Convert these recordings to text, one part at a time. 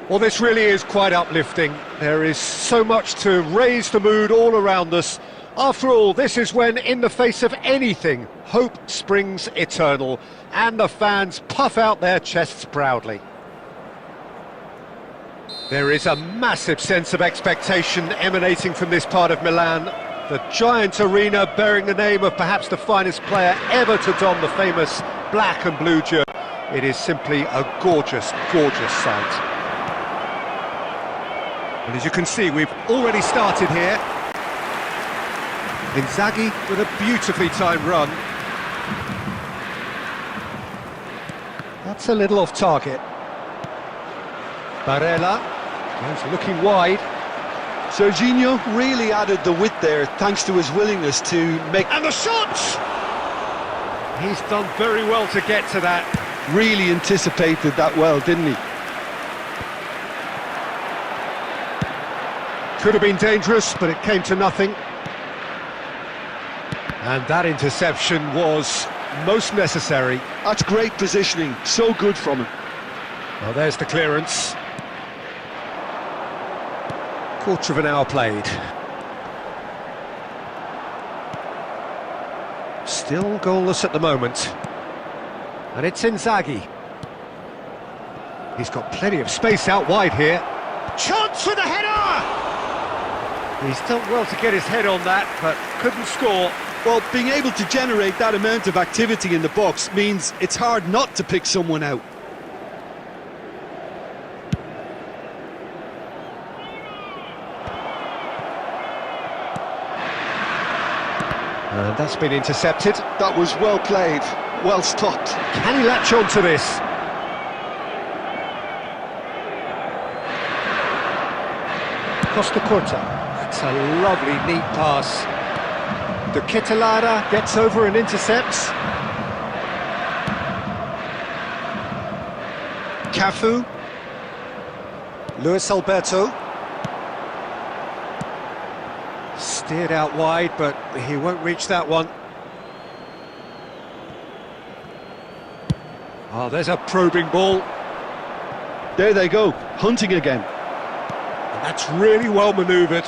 Well, this really is quite uplifting. There is so much to raise the mood all around us. After all, this is when, in the face of anything, hope springs eternal, and the fans puff out their chests proudly. There is a massive sense of expectation emanating from this part of Milan. The giant arena bearing the name of perhaps the finest player ever to don the famous black and blue jersey. It is simply a gorgeous, gorgeous sight. And as you can see, we've already started here. Inzaghi with a beautifully timed run. That's a little off target. Barella is looking wide. Serginho really added the width there thanks to his willingness to make... And the shot! He's done very well to get to that. Really anticipated that well, didn't he? Could have been dangerous, but it came to nothing. And that interception was most necessary. That's great positioning, so good from him. Well, there's the clearance. Quarter of an hour played. Still goalless at the moment. And it's Inzaghi. He's got plenty of space out wide here. Chance for the header! He's done well to get his head on that, but couldn't score. Well, being able to generate that amount of activity in the box means it's hard not to pick someone out. And that's been intercepted. That was well played, well stopped. Can he latch on to this? Costa Corta. It's a lovely, neat pass. De Kettelada gets over and intercepts. Cafu. Luis Alberto. Steered out wide, but he won't reach that one. Oh, there's a probing ball. There they go, hunting again. And that's really well manoeuvred.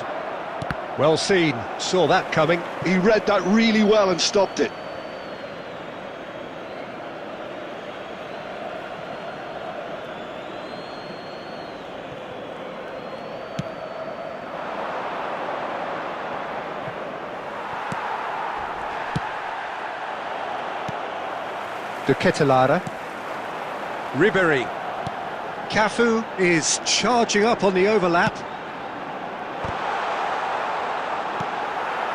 Well seen, saw that coming. He read that really well and stopped it. De Ketelara. Ribéry. Cafu is charging up on the overlap.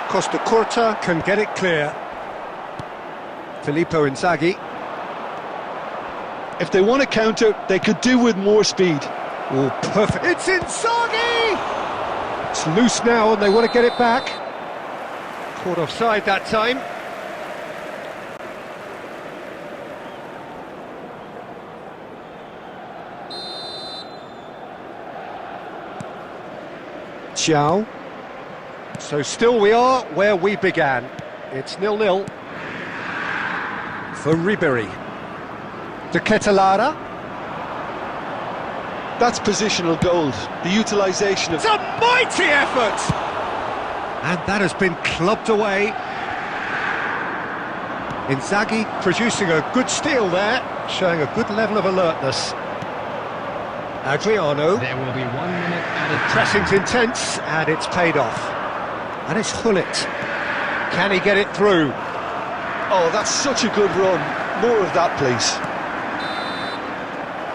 Costa Curta can get it clear. Filippo Inzaghi. If they want to counter, they could do with more speed. Oh, perfect. It's Inzaghi! It's loose now and they want to get it back. Caught offside that time. Xiao. So still we are where we began. It's 0-0 for Ribéry. De Ketelara. That's positional gold. The utilisation of... It's a mighty effort! And that has been clubbed away. Inzaghi producing a good steal there, showing a good level of alertness. Adriano. There will be 1 minute added time. Pressing's intense, and it's paid off. And it's Hullet. Can he get it through? Oh, that's such a good run. More of that, please.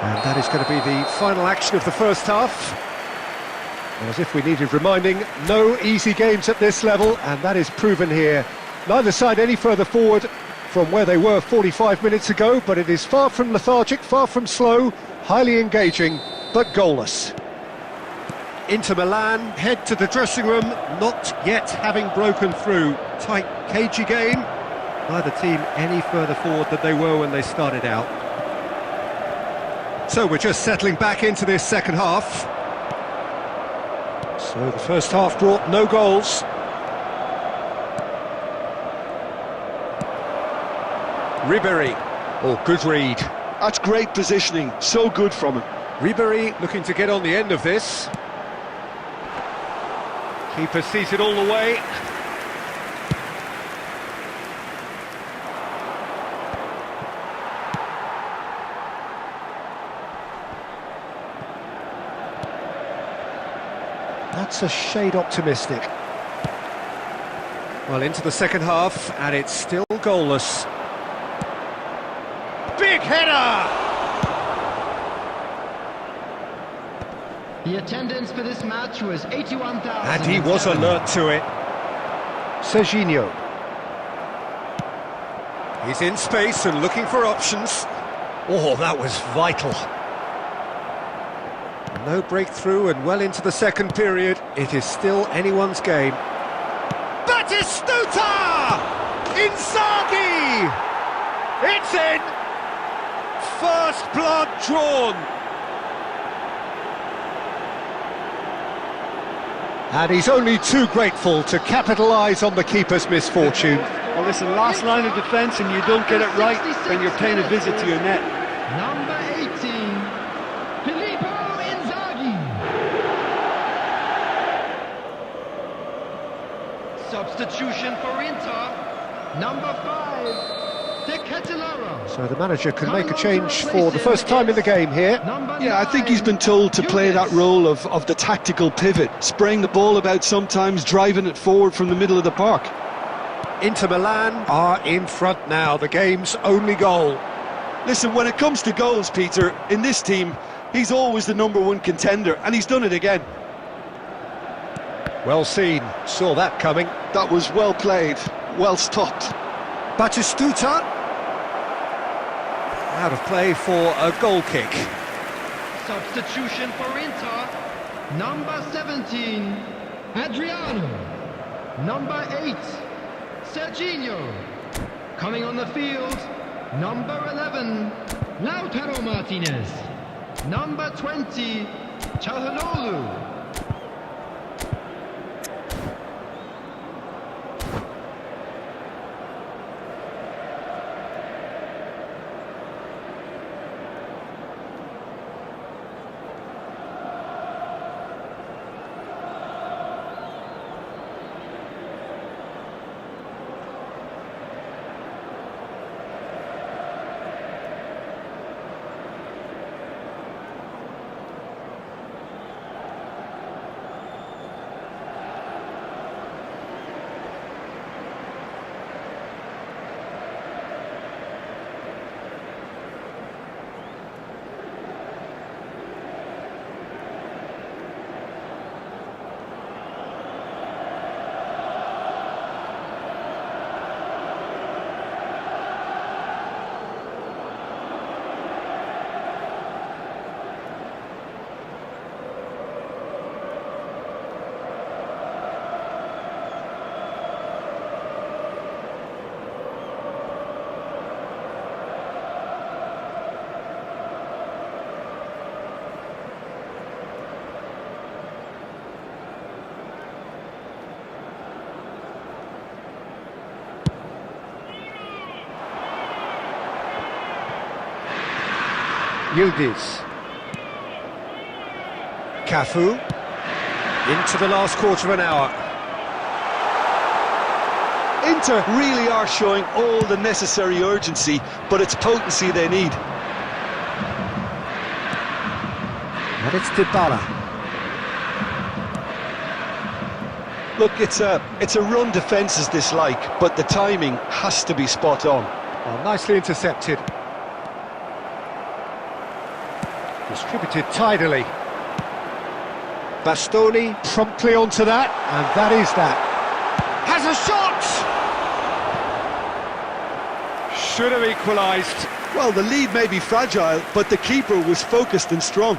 And that is going to be the final action of the first half. As if we needed reminding, no easy games at this level, and that is proven here. Neither side any further forward from where they were 45 minutes ago, but it is far from lethargic, far from slow, highly engaging, but goalless. Inter Milan head to the dressing room, not yet having broken through. Tight, cagey game. Neither team any further forward than they were when they started out. So we're just settling back into this second half. So the first half brought no goals. Ribéry. Oh, good read. That's great positioning, so good from him. Ribéry looking to get on the end of this. Keeper sees it all the way. That's a shade optimistic. Well, into the second half, and it's still goalless. Big header! The attendance for this match was 81,000. And he was alert to it. Serginho. He's in space and looking for options. Oh, that was vital. No breakthrough and well into the second period. It is still anyone's game. Batistuta! Inzaghi! It's in! First blood drawn. And he's only too grateful to capitalise on the keeper's misfortune. Well, listen, last line of defence and you don't get it right, then you're paying a visit to your net. Number 18, Filippo Inzaghi. Substitution for Inter, number 5, De Ketelara. So the manager can make a change for the first time in the game here. Yeah, I think he's been told to play that role of the tactical pivot, spraying the ball about sometimes, driving it forward from the middle of the park. Inter Milan are in front now, the game's only goal. Listen, when it comes to goals, Peter, in this team, he's always the #1 contender, and he's done it again. Well seen, saw that coming. That was well played, well stopped. Batistuta. Out of play for a goal kick. Substitution for Inter, number 17, Adriano. Number 8, Serginho. Coming on the field, number 11, Lautaro Martinez. Number 20, Çalhanoğlu. Yildiz. Cafu. Into the last quarter of an hour. Inter really are showing all the necessary urgency, but it's potency they need. And it's Dybala. Look, it's a run defence is dislike, but the timing has to be spot on. Well, nicely intercepted. Distributed tidily. Bastoni promptly onto that, and that is that. Has a shot! Should have equalised. Well, the lead may be fragile, but the keeper was focused and strong.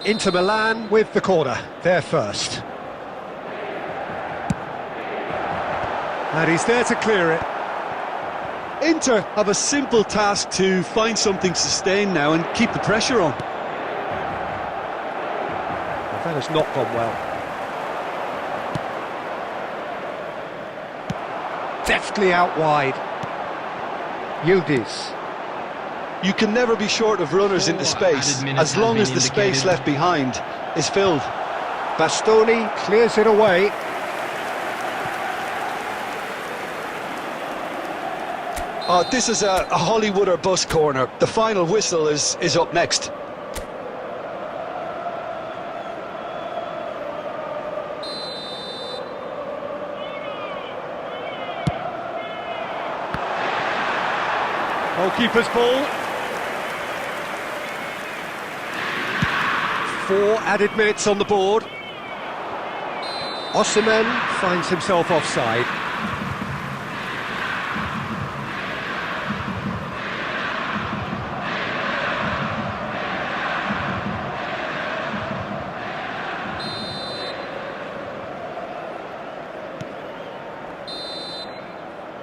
Inter Milan with the corner, they're first. And he's there to clear it. Inter have a simple task to find something sustained now and keep the pressure on. Well, that has not gone well. Deftly out wide. Yildiz. You can never be short of runners into space, as long as the space left behind is filled. Bastoni clears it away. This is a Hollywood or bust corner. The final whistle is up next. Goalkeeper's ball. 4 added minutes on the board. Osimhen finds himself offside.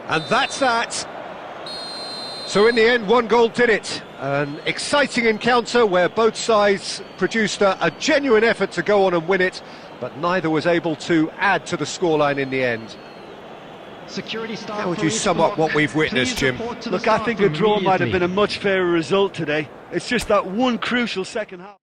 And that's that. So in the end, 1 goal did it. An exciting encounter where both sides produced a genuine effort to go on and win it, but neither was able to add to the scoreline in the end. Security staff. How would you sum up what we've witnessed, Jim? Look, I think a draw might have been a much fairer result today. It's just that one crucial second half.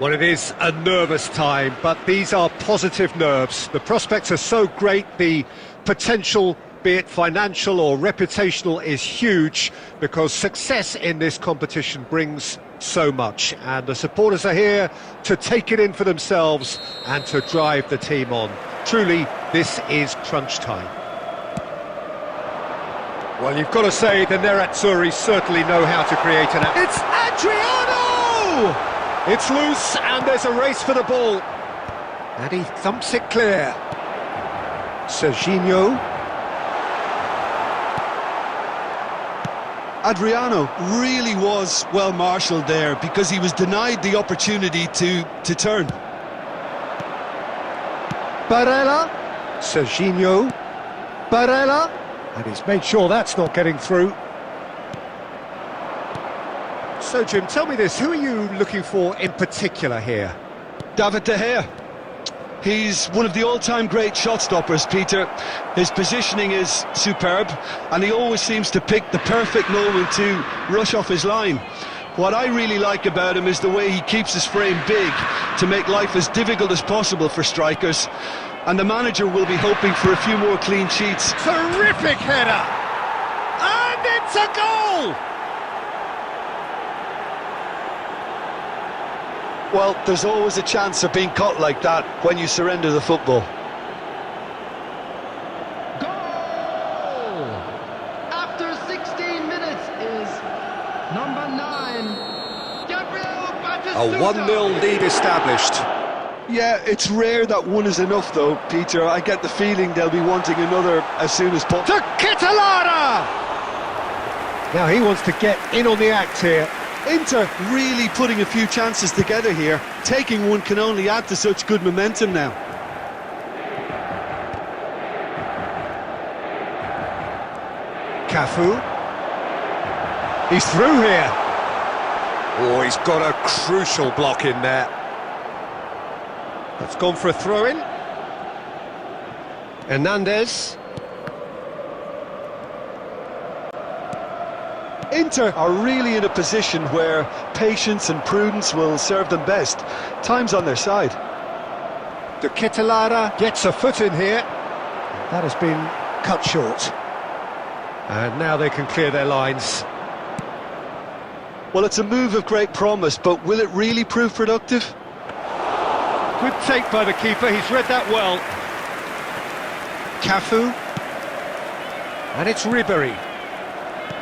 Well, it is a nervous time, but these are positive nerves. The prospects are so great, the potential, be it financial or reputational, is huge, because success in this competition brings so much. And the supporters are here to take it in for themselves and to drive the team on. Truly, this is crunch time. Well, you've got to say the Nerazzurri certainly know how to create an... It's Adriano! It's loose, and there's a race for the ball. And he thumps it clear. Serginho. Adriano really was well marshalled there, because he was denied the opportunity to turn. Barella. Serginho. Barella. And he's made sure that's not getting through. So, Jim, tell me this, who are you looking for in particular here? David De Gea. He's one of the all-time great shot-stoppers, Peter. His positioning is superb, and he always seems to pick the perfect moment to rush off his line. What I really like about him is the way he keeps his frame big to make life as difficult as possible for strikers. And the manager will be hoping for a few more clean sheets. Terrific header! And it's a goal! Well, there's always a chance of being caught like that when you surrender the football. Goal! After 16 minutes is number 9, Gabriel Batistuta. A 1-0 lead established. Yeah, it's rare that one is enough though, Peter. I get the feeling they'll be wanting another as soon as possible. To Catalana! Now he wants to get in on the act here. Inter really putting a few chances together here. Taking one can only add to such good momentum now. Cafu. He's through here. Oh, he's got a crucial block in there. That's gone for a throw-in. Hernandez. Inter are really in a position where patience and prudence will serve them best. Time's on their side. De Ketelaere gets a foot in here. That has been cut short. And now they can clear their lines. Well, it's a move of great promise, but will it really prove productive? Good take by the keeper, he's read that well. Cafu. And it's Ribéry.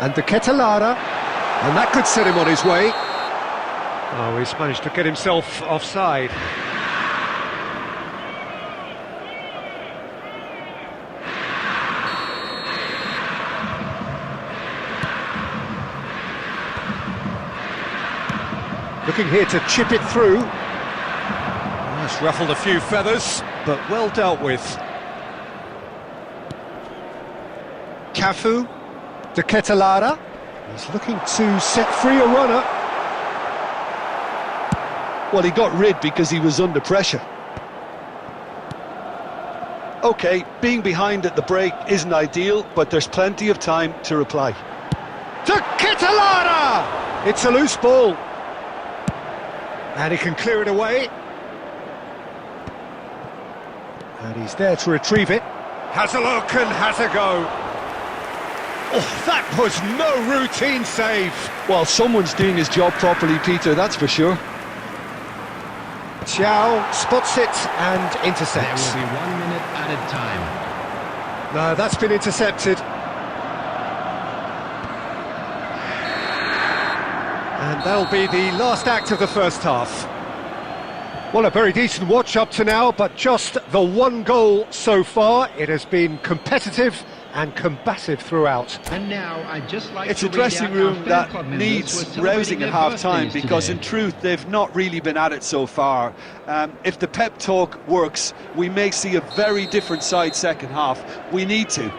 And De Ketelaere, and that could set him on his way. Oh, he's managed to get himself offside. Looking here to chip it through. That's ruffled a few feathers, but well dealt with. Cafu. De Ketelaere, he's looking to set free a runner. Well, he got rid because he was under pressure. OK, being behind at the break isn't ideal, but there's plenty of time to reply. De Ketelaere! It's a loose ball. And he can clear it away. And he's there to retrieve it. Has a look and has a go. Oh, that was no routine save. Well, someone's doing his job properly, Peter, that's for sure. Thiaw spots it and intercepts. There will be 1 minute added time. No, that's been intercepted. And that'll be the last act of the first half. Well, a very decent watch up to now, but just the one goal so far. It has been competitive and combative throughout. And now I'd just like It's to a dressing read out our room fan club that members needs who are celebrating rousing at their half-time, birthdays because today. in truth they've not really been at it so far. If the pep talk works, we may see a very different side second half. We need to.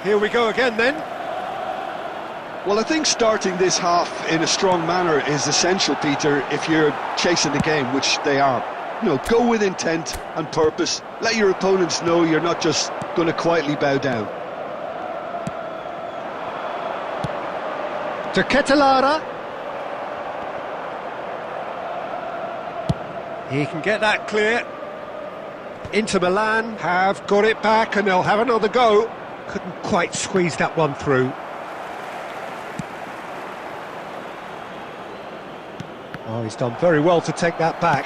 Here we go again then. Well, I think starting this half in a strong manner is essential, Peter, if you're chasing the game, which they are. You know, go with intent and purpose. Let your opponents know you're not just going to quietly bow down. To Ketelara. He can get that clear. Inter Milan have got it back and they'll have another go. Couldn't quite squeeze that one through. Oh, he's done very well to take that back.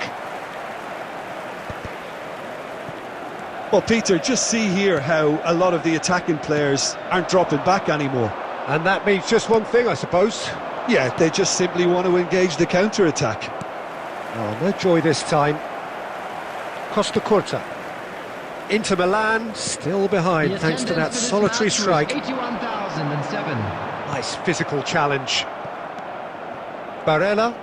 Well, Peter, just see here how a lot of the attacking players aren't dropping back anymore. And that means just one thing, I suppose. Yeah, they just simply want to engage the counter-attack. Oh, no joy this time. Costa Curta. Inter Milan still behind thanks to that solitary strike. 81,007. Nice physical challenge. Barella.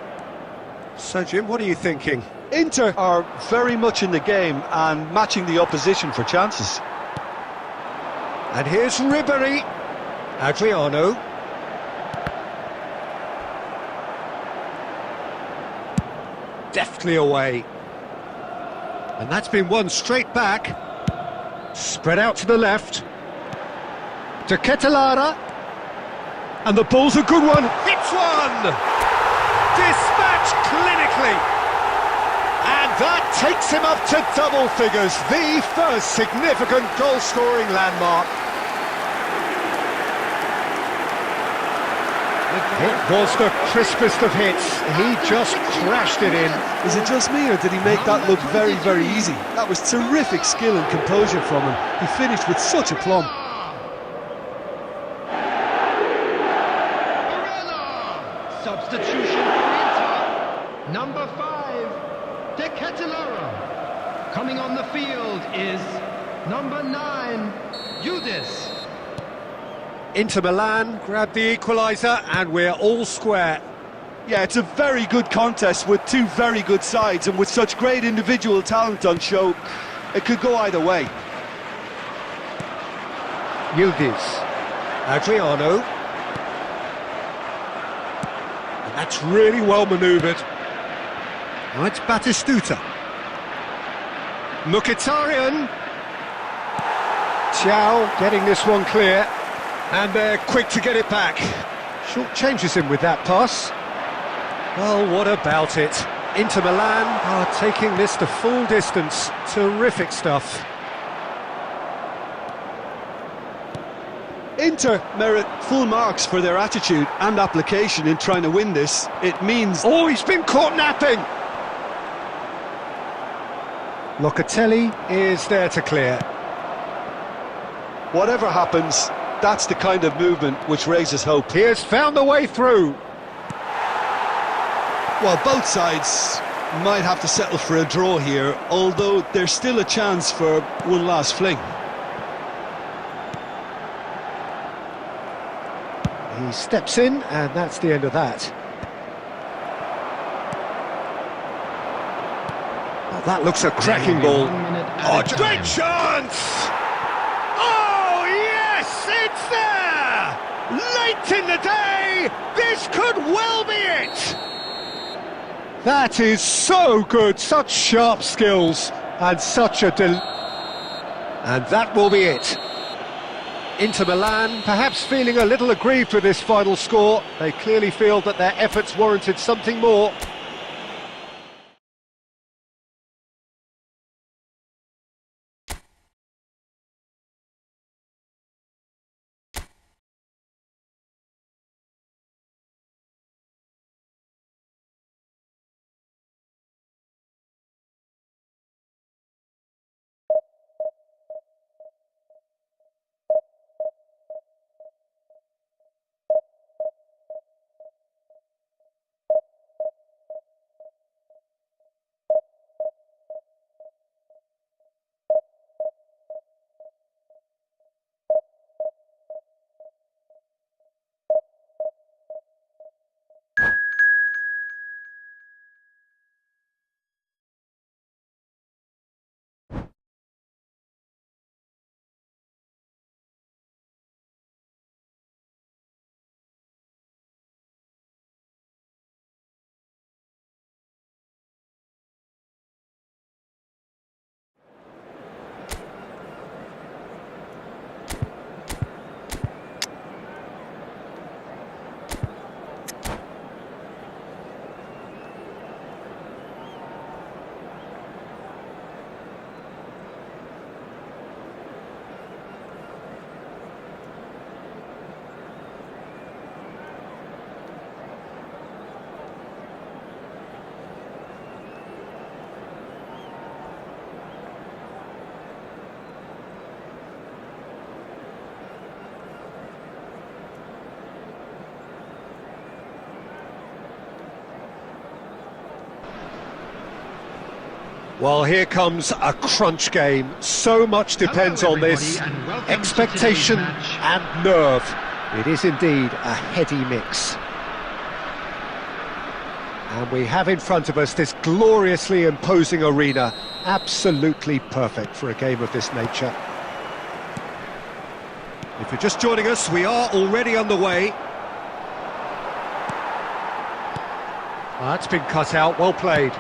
So, Jim, what are you thinking? Inter are very much in the game and matching the opposition for chances. And here's Ribery. Adriano. Deftly away. And that's been won straight back. Spread out to the left. To Ketelara. And the ball's a good one. Hits one! Dispatched clinically. And that takes him up to double figures. The first significant goal-scoring landmark. It was the crispest of hits. He just crashed it in. Is it just me, or did he make that look very, very easy? That was terrific skill and composure from him. He finished with such aplomb. Substitution for Inter. Number 5, De Ketelara. Coming on the field is number 9, Udis. Inter Milan grabbed the equaliser and we're all square. Yeah, it's a very good contest with two very good sides, and with such great individual talent on show, it could go either way. Yildiz. Adriano. And that's really well manoeuvred. Now it's Batistuta. Mkhitaryan. Thiaw getting this one clear. And they're quick to get it back. Short changes him with that pass. Well, what about it? Inter Milan are taking this the full distance. Terrific stuff. Inter merit full marks for their attitude and application in trying to win this. It means... Oh, he's been caught napping! Locatelli is there to clear. Whatever happens, that's the kind of movement which raises hope. He has found the way through. Well, both sides might have to settle for a draw here, although there's still a chance for one last fling. He steps in, and that's the end of that. Oh, that looks a cracking ball. Oh, great chance! Oh, yes, it's there! Late in the day, this could well be it! That is so good, such sharp skills, and such a and that will be it. Inter Milan perhaps feeling a little aggrieved with this final score. They clearly feel that their efforts warranted something more. Well, here comes a crunch game. So much depends on this. Expectation and nerve. It is indeed a heady mix. And we have in front of us this gloriously imposing arena. Absolutely perfect for a game of this nature. If you're just joining us, we are already underway. That's been cut out, well played.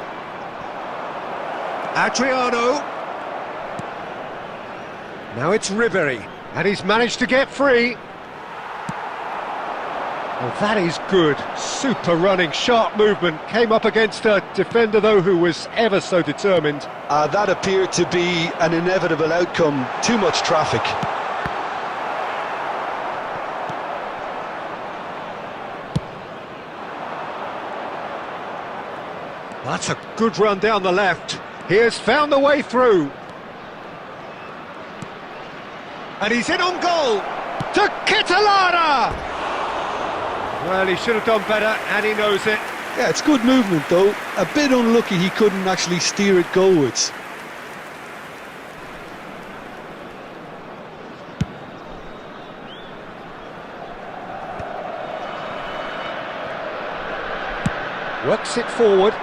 Adriano. Now it's Ribery, and he's managed to get free. Oh, that is good. Super running, sharp movement. Came up against a defender, though, who was ever so determined. That appeared to be an inevitable outcome. Too much traffic. That's a good run down the left. He has found the way through. And he's in on goal. To Kitalara! Well, he should have done better, and he knows it. Yeah, it's good movement, though. A bit unlucky he couldn't actually steer it goalwards. Works it forward.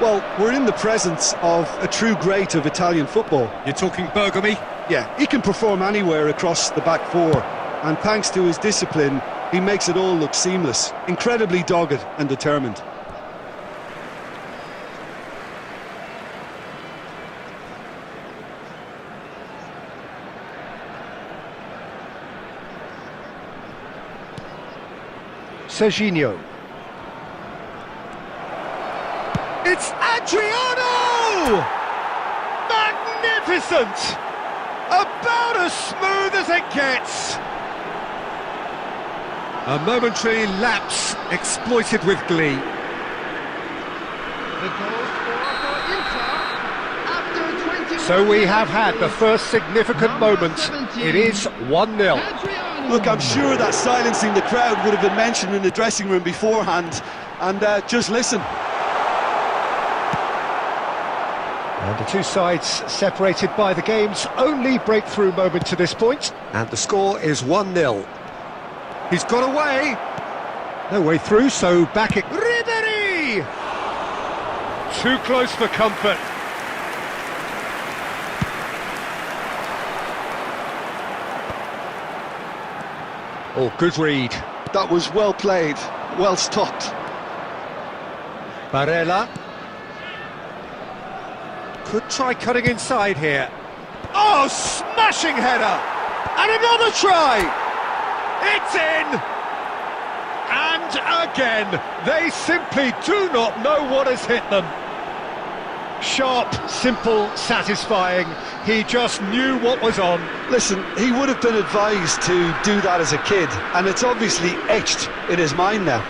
Well, we're in the presence of a true great of Italian football. You're talking Bergami? Yeah, he can perform anywhere across the back four, and thanks to his discipline, he makes it all look seamless. Incredibly dogged and determined. Serginho. It's Adriano! Magnificent! About as smooth as it gets. A momentary lapse exploited with glee. The goal scorer for Inter after 21 So we have had the first significant moment. It is 1-0. Adriano. Look, I'm sure that silencing the crowd would have been mentioned in the dressing room beforehand. And just listen. And the two sides separated by the game's only breakthrough moment to this point. And the score is 1-0. He's got away. No way through, so back it... Ribery! Too close for comfort. Oh, good read. That was well played, well stopped. Barella. Could try cutting inside here. Oh, smashing header! And another try! It's in! And again, they simply do not know what has hit them. Sharp, simple, satisfying. He just knew what was on. Listen, he would have been advised to do that as a kid, and it's obviously etched in his mind now.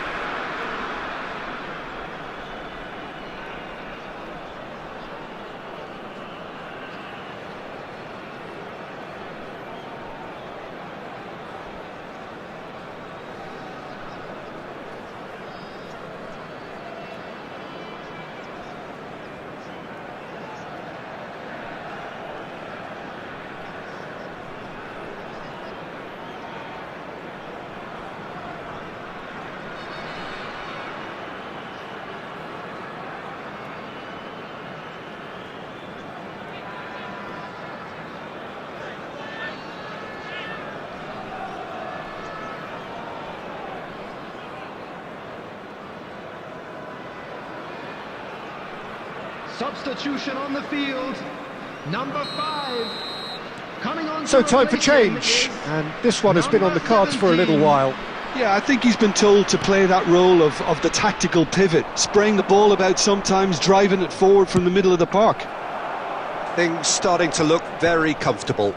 Substitution on the field. Number 5. Coming on. So time for change. And this one has been on the cards for a little while. Yeah, I think he's been told to play that role of the tactical pivot, spraying the ball about sometimes, driving it forward from the middle of the park. Things starting to look very comfortable.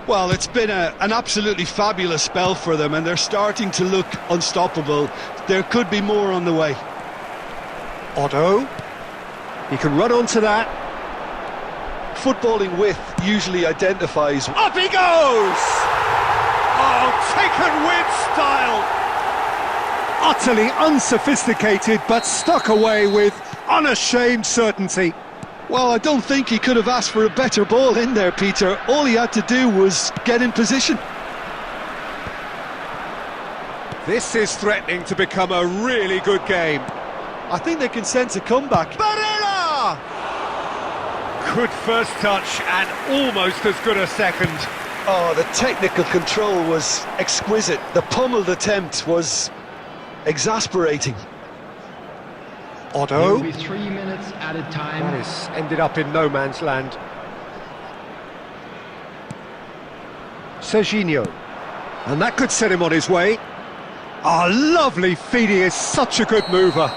Well, it's been an absolutely fabulous spell for them, and they're starting to look unstoppable. There could be more on the way. Otto. He can run onto that. Footballing width usually identifies... Up he goes! Oh, taken with style! Utterly unsophisticated, but stuck away with unashamed certainty. Well, I don't think he could have asked for a better ball in there, Peter. All he had to do was get in position. This is threatening to become a really good game. I think they can sense a comeback. Barella! Good first touch and almost as good a second. Oh, the technical control was exquisite. The pummeled attempt was exasperating. There Otto. will be 3 minutes added time. That has ended up in no man's land. Serginho. And that could set him on his way. Ah, lovely feed, he is such a good mover.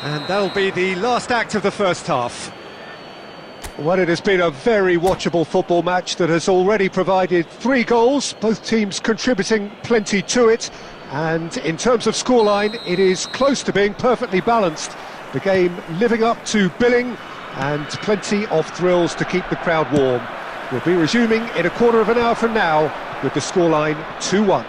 And that'll be the last act of the first half. Well, it has been a very watchable football match that has already provided 3 goals, both teams contributing plenty to it. And in terms of scoreline, it is close to being perfectly balanced. The game living up to billing and plenty of thrills to keep the crowd warm. We'll be resuming in a quarter of an hour from now with the scoreline 2-1.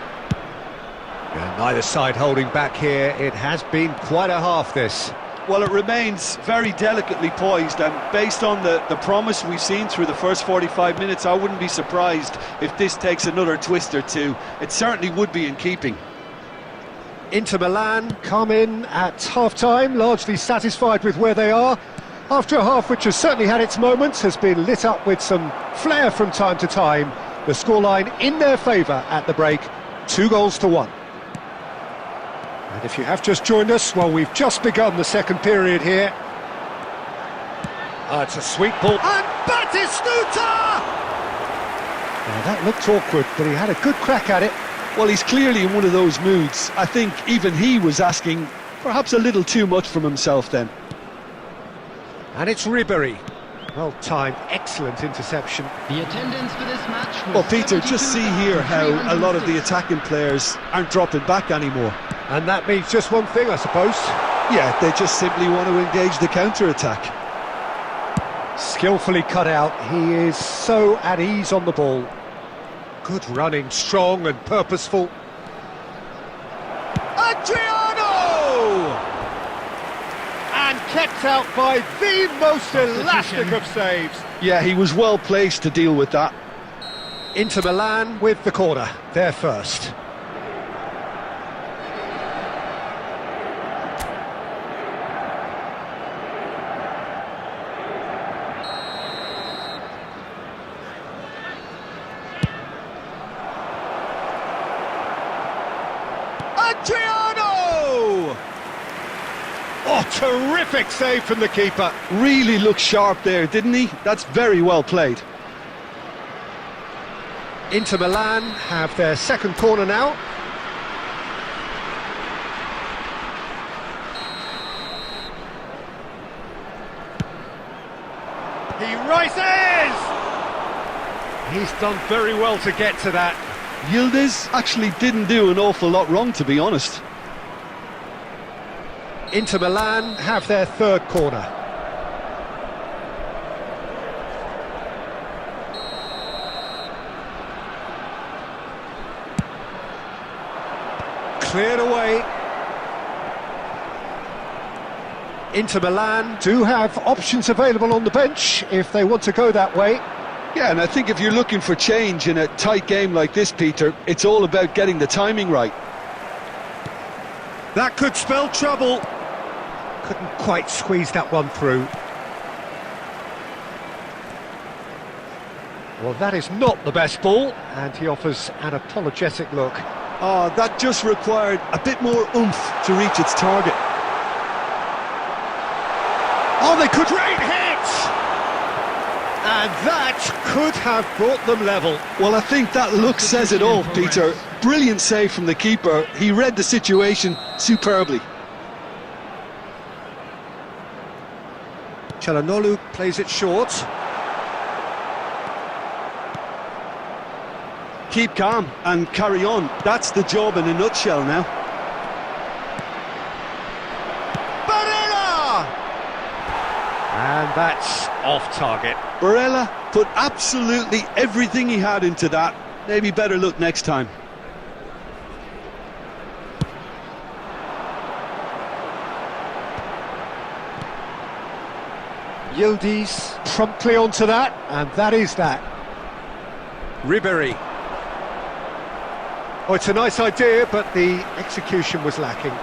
And neither side holding back here. It has been quite a half, this. Well, it remains very delicately poised, and based on the promise we've seen through the first 45 minutes, I wouldn't be surprised if this takes another twist or two. It certainly would be in keeping. Inter Milan come in at half-time, largely satisfied with where they are. After a half which has certainly had its moments, has been lit up with some flair from time to time. The scoreline in their favour at the break, 2-1. And if you have just joined us, well, we've just begun the second period here. It's a sweet ball. And Batistuta! Now, that looked awkward, but he had a good crack at it. Well, he's clearly in one of those moods. I think even he was asking perhaps a little too much from himself then. And it's Ribéry. Well timed, excellent interception. The attendance for this match was Well, Peter, just see here how a lot of the 72,306. attacking players aren't dropping back anymore. And that means just one thing, I suppose. Yeah, they just simply want to engage the counter-attack. Skillfully cut out, he is so at ease on the ball. Good running, strong and purposeful. Adriano! And kept out by the most elastic of saves. Yeah, he was well placed to deal with that. Inter Milan with the corner, they're first. Adriano! Oh, terrific save from the keeper. Really looked sharp there, didn't he? That's very well played. Inter Milan have their second corner now. He rises! He's done very well to get to that. Yildiz actually didn't do an awful lot wrong, to be honest. Inter Milan have their third corner. Cleared away. Inter Milan do have options available on the bench if they want to go that way. Yeah, and I think if you're looking for change in a tight game like this, Peter, it's all about getting the timing right. That could spell trouble. Couldn't quite squeeze that one through. Well, that is not the best ball, and he offers an apologetic look. Oh, that just required a bit more oomph to reach its target. Oh, they could rain hits! And that could have brought them level. Well, I think that look says it all, Peter. Brilliant save from the keeper. He read the situation superbly. Çalhanoğlu plays it short. Keep calm and carry on. That's the job in a nutshell now. Barella! And that's off target. Barella put absolutely everything he had into that. Maybe better look next time. Yildiz promptly onto that, and that is that. Ribery. Oh, it's a nice idea, but the execution was lacking.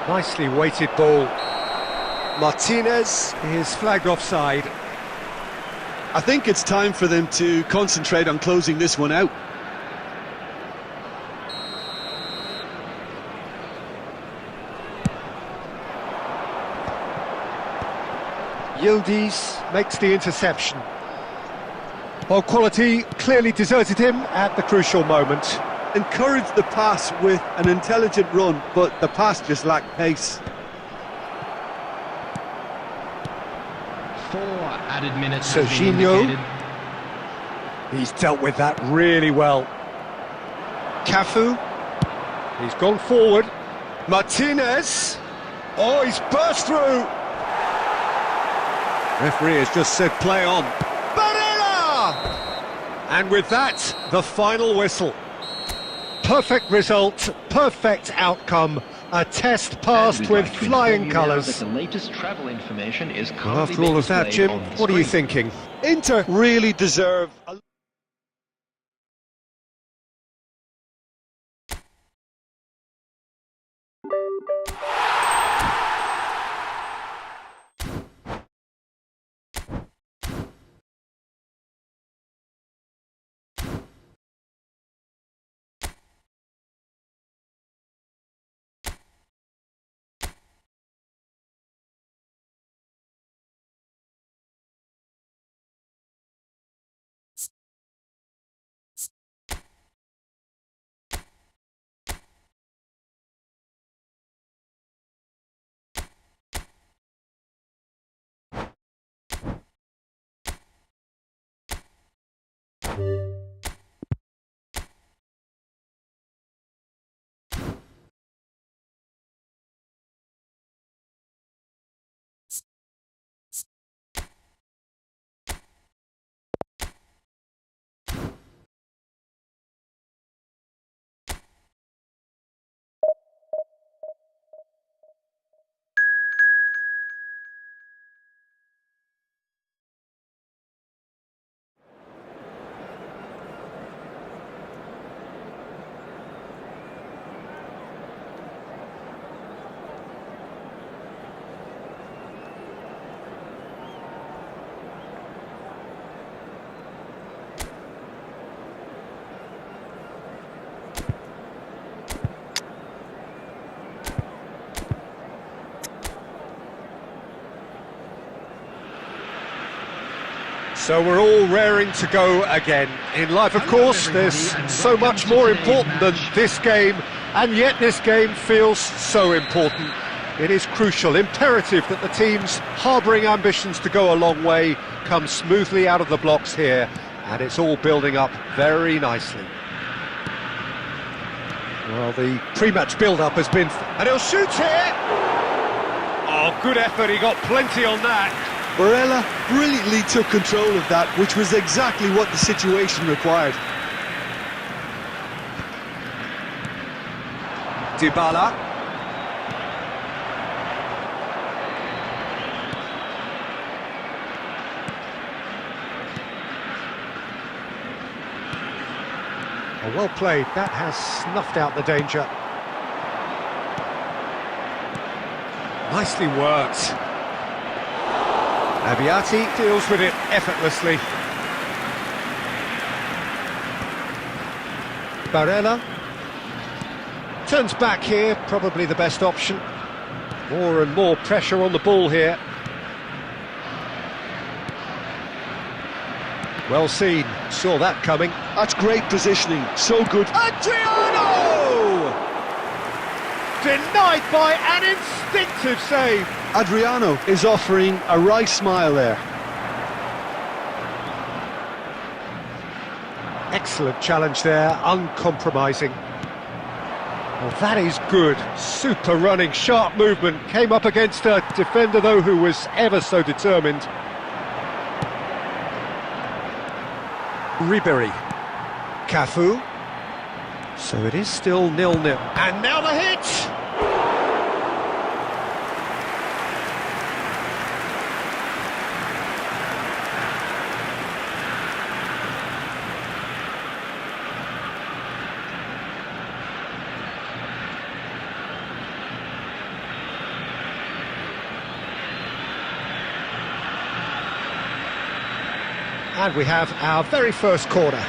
Nicely weighted ball. Martinez is flagged offside. I think it's time for them to concentrate on closing this one out. Yildiz makes the interception. Well, quality clearly deserted him at the crucial moment. Encouraged the pass with an intelligent run, but the pass just lacked pace. 4 added minutes. Serginho. He's dealt with that really well. Cafu. He's gone forward. Martinez. Oh, he's burst through. Referee has just said play on. Barella! And with that, the final whistle. Perfect result, perfect outcome. A test passed with flying colours. The latest travel information is Well, after all of that, Jim, what are you thinking? Inter really deserve a... So we're all raring to go again. In life, of course, there's so much more important than this game, and yet this game feels so important. It is crucial, imperative that the teams harbouring ambitions to go a long way come smoothly out of the blocks here, and it's all building up very nicely. Well, the pre-match build-up has been... And he'll shoot here! Oh, good effort, he got plenty on that. Barella brilliantly took control of that, which was exactly what the situation required. Dybala. Oh, well played, that has snuffed out the danger. Nicely worked. Abiati deals with it effortlessly. Barella turns back here, probably the best option. More and more pressure on the ball here. Well seen, saw that coming. That's great positioning, so good. Adriano! Denied by an instinctive save. Adriano is offering a right smile there. Excellent challenge there, uncompromising. Well, that is good. Super running, sharp movement. Came up against a defender, though, who was ever so determined. Ribery. Cafu. So it is still 0-0. And now the hit! And we have our very first corner.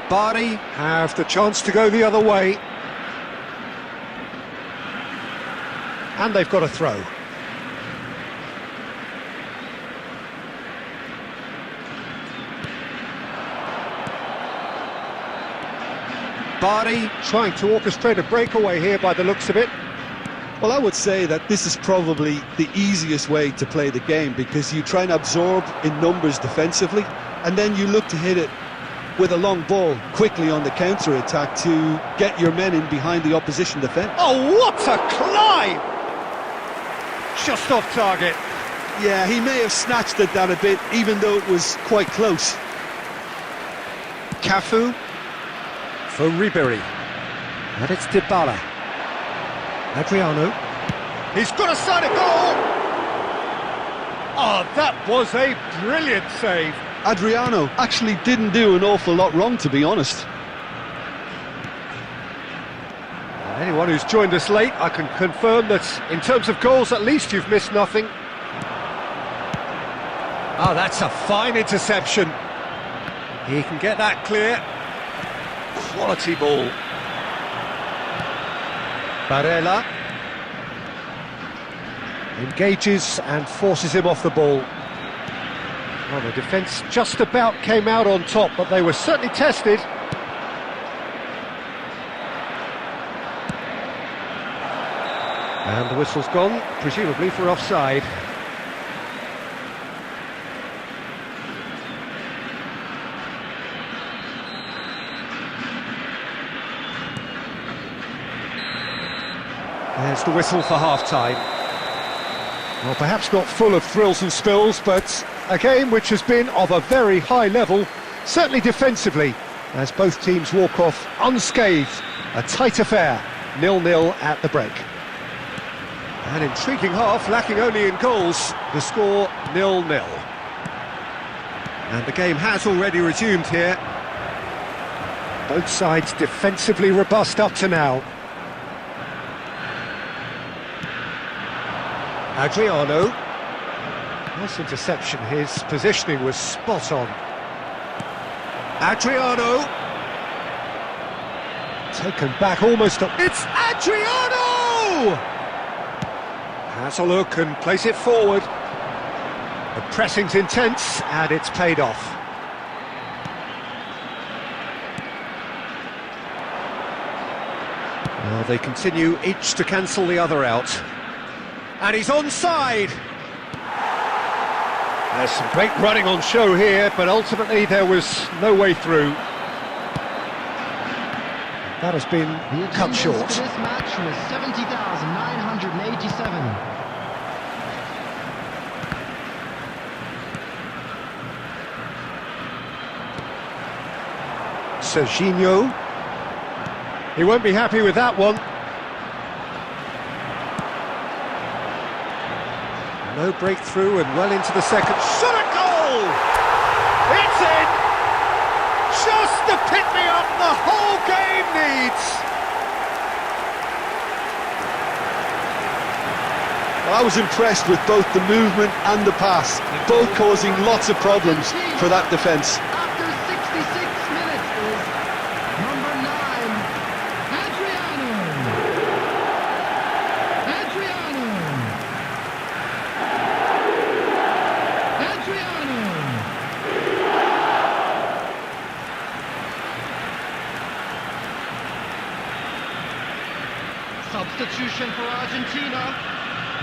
Bari have the chance to go the other way. And they've got a throw. Bari trying to orchestrate a breakaway here by the looks of it. Well, I would say that this is probably the easiest way to play the game, because you try and absorb in numbers defensively, and then you look to hit it with a long ball quickly on the counter-attack to get your men in behind the opposition defence. Oh, what a climb! Just off target. Yeah, he may have snatched at that a bit, even though it was quite close. Cafu for Ribéry. And it's Dybala. Adriano. He's got a side of goal! Oh, that was a brilliant save. Adriano actually didn't do an awful lot wrong, to be honest. Anyone who's joined us late, I can confirm that in terms of goals, at least you've missed nothing. Oh, that's a fine interception. He can get that clear. Quality ball. Barella engages and forces him off the ball. Well, the defence just about came out on top, but they were certainly tested. And the whistle's gone, presumably for offside. There's the whistle for half-time. Well, perhaps not full of thrills and spills, but a game which has been of a very high level, certainly defensively, as both teams walk off unscathed. A tight affair, 0-0 at the break. An intriguing half, lacking only in goals, the score 0-0. And the game has already resumed here. Both sides defensively robust up to now. Adriano. Nice interception, his positioning was spot on. Adriano. Taken back almost up. It's Adriano! Has a look and plays it forward. The pressing's intense and it's paid off. Well, they continue each to cancel the other out. And he's onside. There's some great running on show here, but ultimately there was no way through. That has been cut short. The attendance for this match was 70,987. Serginho. He won't be happy with that one. No breakthrough and well into the second. Shot a goal! It's in! Just the pick-me-up the whole game needs! Well, I was impressed with both the movement and the pass, both causing lots of problems for that defence. After 66 minutes is number 9, Adriano. Adriano. Adriano. Substitution for Argentina.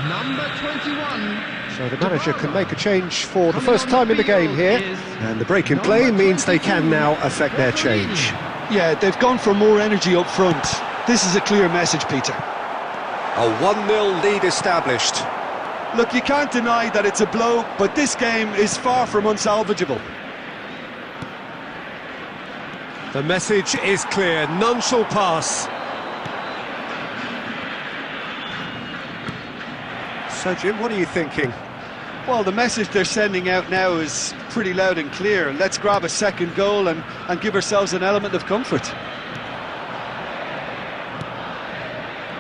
Number 21. So the manager can make a change for the first time in the game here, and the break in play means they can now affect their change. Yeah, they've gone for more energy up front. This is a clear message, Peter. A 1-0 lead established. Look, you can't deny that it's a blow, but this game is far from unsalvageable. The message is clear, none shall pass. So Jim, what are you thinking? Well, the message they're sending out now is pretty loud and clear. Let's grab a second goal and give ourselves an element of comfort.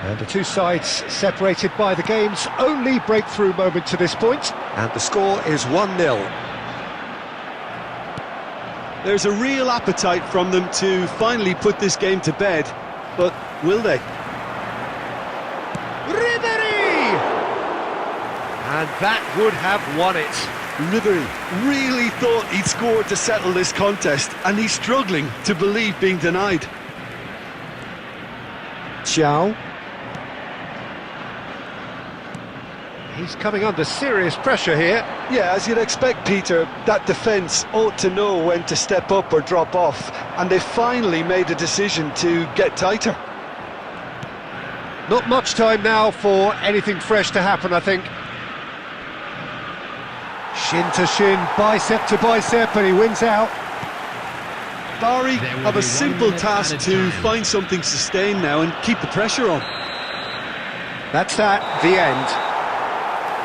And the two sides separated by the game's only breakthrough moment to this point. And the score is 1-0. There's a real appetite from them to finally put this game to bed, but will they? Ribéry! And that would have won it. Ribéry really thought he'd scored to settle this contest, and he's struggling to believe being denied. Xiao. He's coming under serious pressure here. Yeah, as you'd expect, Peter, that defence ought to know when to step up or drop off, and they finally made a decision to get tighter. Not much time now for anything fresh to happen, I think. Shin to shin, bicep to bicep, and he wins out. Barry have a simple task to find something sustained now and keep the pressure on. That's that, the end.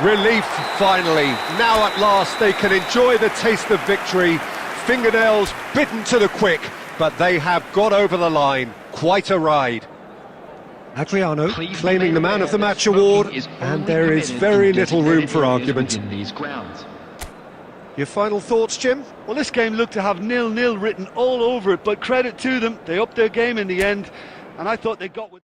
Relief, finally. Now at last they can enjoy the taste of victory. Fingernails bitten to the quick, but they have got over the line. Quite a ride. Adriano claiming the Man of the Match award, and there is very little room for argument. Your final thoughts, Jim? Well, this game looked to have 0-0 written all over it, but credit to them, they upped their game in the end, and I thought they got with...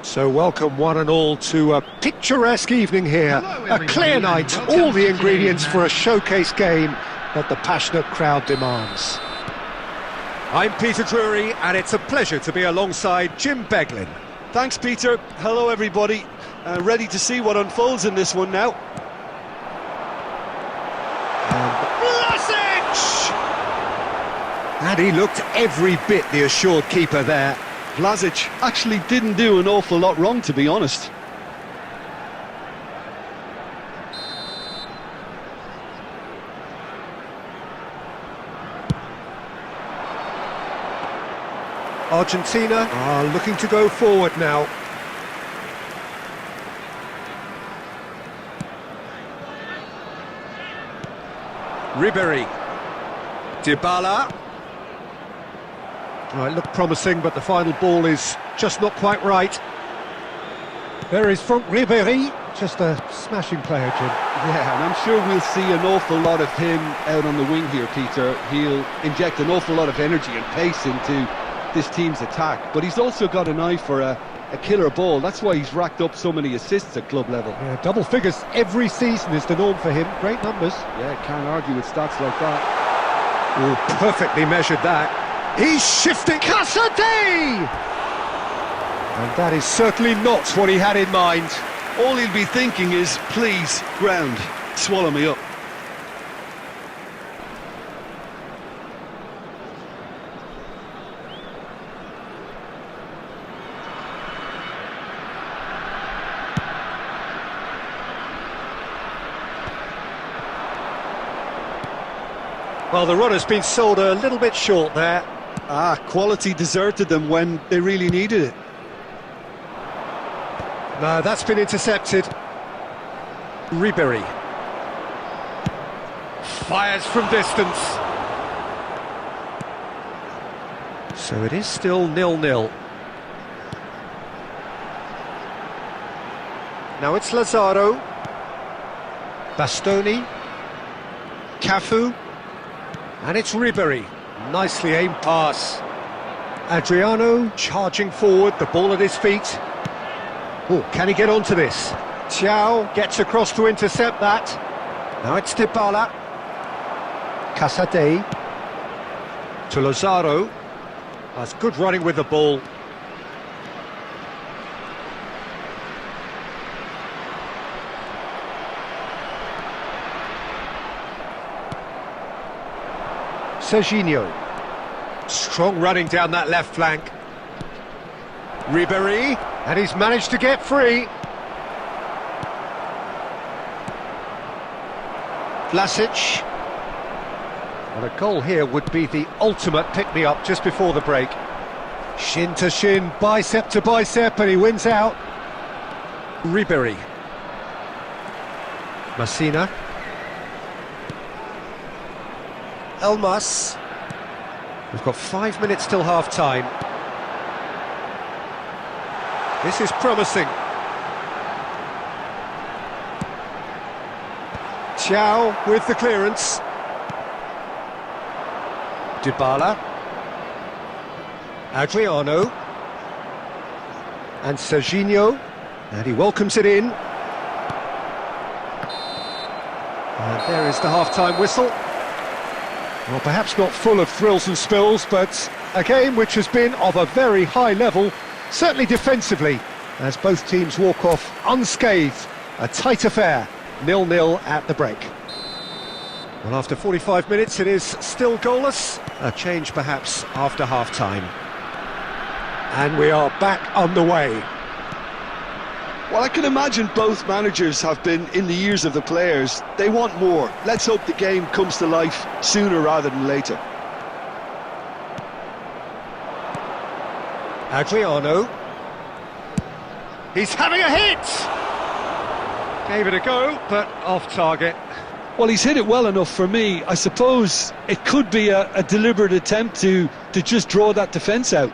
So welcome one and all to a picturesque evening here. A clear night, all the ingredients for a showcase game that the passionate crowd demands. I'm Peter Drury, and it's a pleasure to be alongside Jim Beglin. Thanks, Peter. Hello, everybody. Ready to see what unfolds in this one now. Vlasic! And he looked every bit the assured keeper there. Vlasic actually didn't do an awful lot wrong, to be honest. Argentina are looking to go forward now. Ribéry. Dybala. It looked promising, but the final ball is just not quite right. There is Franck Ribéry, just a smashing player, Jim. Yeah, and I'm sure we'll see an awful lot of him out on the wing here, Peter. He'll inject an awful lot of energy and pace into this team's attack, but he's also got an eye for a killer ball. That's why he's racked up so many assists at club level. Yeah, double figures every season is the norm for him. Great numbers. Yeah, can't argue with stats like that. Oh, perfectly measured that. He's shifting. Casadei! And that is certainly not what he had in mind. All he'll be thinking is, please, ground, swallow me up. Well, the run has been sold a little bit short there. Quality deserted them when they really needed it. No, that's been intercepted. Ribéry. Fires from distance. So it is still 0-0. Now it's Lazaro. Bastoni. Cafu. And it's Ribéry. Nicely aimed pass. Adriano charging forward, the ball at his feet. Oh, can he get onto this? Xiao gets across to intercept that. Now it's Dybala. Casadei. To Lazaro. That's good running with the ball. Serginho. Strong running down that left flank. Ribéry, and he's managed to get free. Vlasic. Well, a goal here would be the ultimate pick-me-up just before the break. Shin to shin, bicep to bicep, and he wins out. Ribéry. Messina. Elmas. We've got 5 minutes till half-time. This is promising. Thiaw with the clearance. Dybala. Adriano. And Serginho. And he welcomes it in. And there is the half-time whistle. Well, perhaps not full of thrills and spills, but a game which has been of a very high level, certainly defensively, as both teams walk off unscathed. A tight affair, 0-0 at the break. Well, after 45 minutes, it is still goalless. A change, perhaps, after half-time. And we are back underway. Well, I can imagine both managers have been in the ears of the players. They want more. Let's hope the game comes to life sooner rather than later. Adriano. He's having a hit! Gave it a go, but off target. Well, he's hit it well enough for me. I suppose it could be a deliberate attempt to just draw that defence out.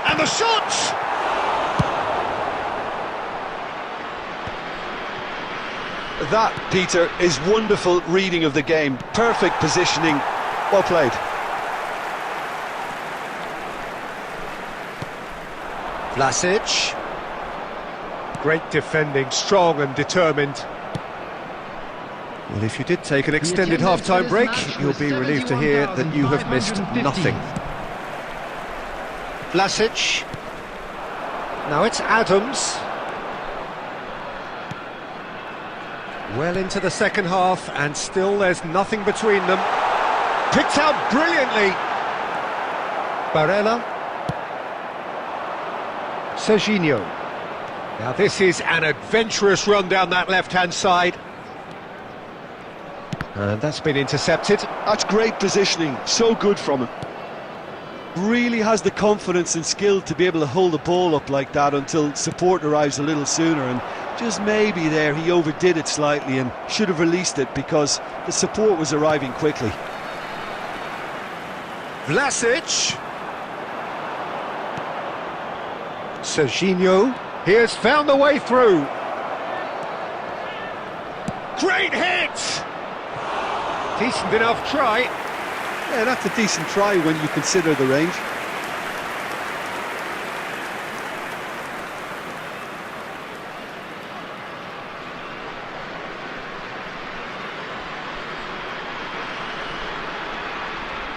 And the shot! That, Peter, is wonderful reading of the game. Perfect positioning. Well played. Vlasic. Great defending, strong and determined. Well, if you did take an extended half-time break, you'll be relieved to hear that you have missed nothing. Vlasic. Now it's Adams. Well into the second half, and still there's nothing between them. Picked out brilliantly. Barella. Serginho. Now this is an adventurous run down that left-hand side. And that's been intercepted. That's great positioning. So good from him. Really has the confidence and skill to be able to hold the ball up like that until support arrives a little sooner, and just maybe there he overdid it slightly and should have released it because the support was arriving quickly. Vlasic. Serginho. He has found the way through. Great hit! Decent enough try. Yeah, that's a decent try when you consider the range.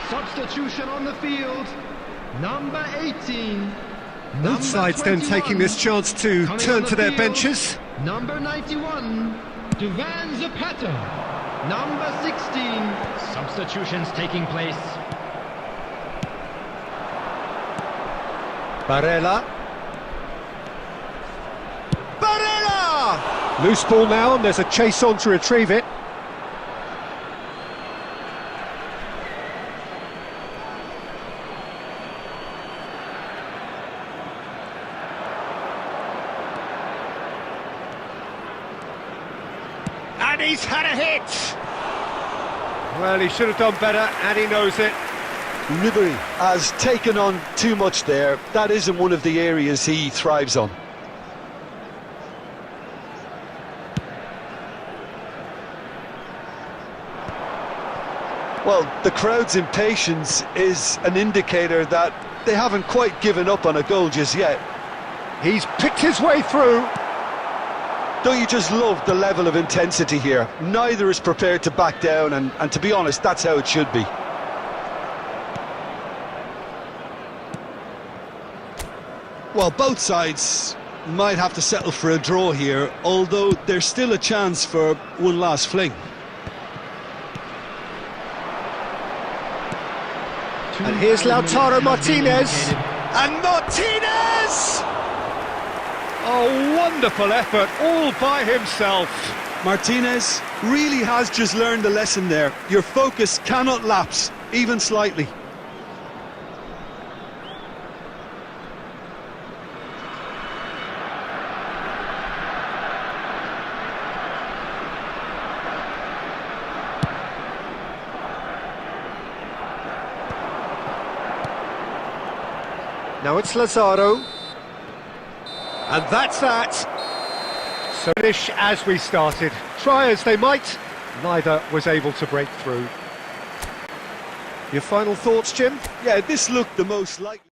Substitution on the field, number 18. Both sides then taking this chance to turn to their benches. Number 91, Duvan Zapata. Number 16, substitutions taking place. Barella. Barella! Loose ball now, and there's a chase on to retrieve it. And he's had a hit! Well, he should have done better, and he knows it. Ribéry has taken on too much there. That isn't one of the areas he thrives on. Well, the crowd's impatience is an indicator that they haven't quite given up on a goal just yet. He's picked his way through. Don't you just love the level of intensity here? Neither is prepared to back down, and to be honest, that's how it should be. Well, both sides might have to settle for a draw here, although there's still a chance for one last fling. And here's Lautaro Martinez. And Martinez! Oh, wonderful effort, all by himself. Martinez really has just learned a lesson there. Your focus cannot lapse, even slightly. Now it's Lazaro. And that's that. So finish as we started. Try as they might, neither was able to break through. Your final thoughts, Jim? Yeah, this looked the most likely.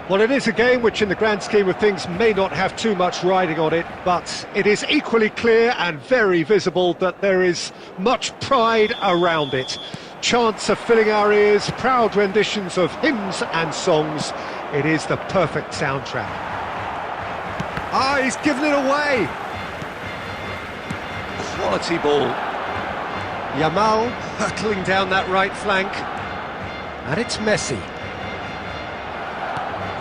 Well, it is a game which in the grand scheme of things may not have too much riding on it, but it is equally clear and very visible that there is much pride around it. Chants are filling our ears, proud renditions of hymns and songs. It is the perfect soundtrack. Ah, he's given it away! Quality ball. Yamal hurtling down that right flank. And it's Messi.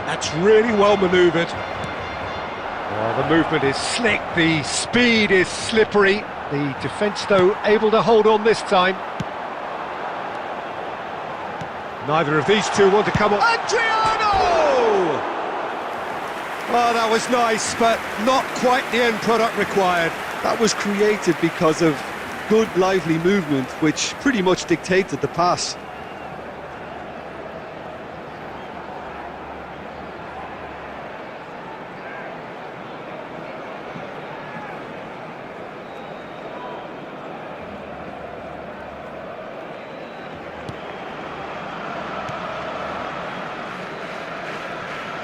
That's really well manoeuvred. Oh, the movement is slick, the speed is slippery. The defence, though, able to hold on this time. Neither of these two want to come on. Adriano! Oh, that was nice, but not quite the end product required. That was created because of good, lively movement, which pretty much dictated the pass.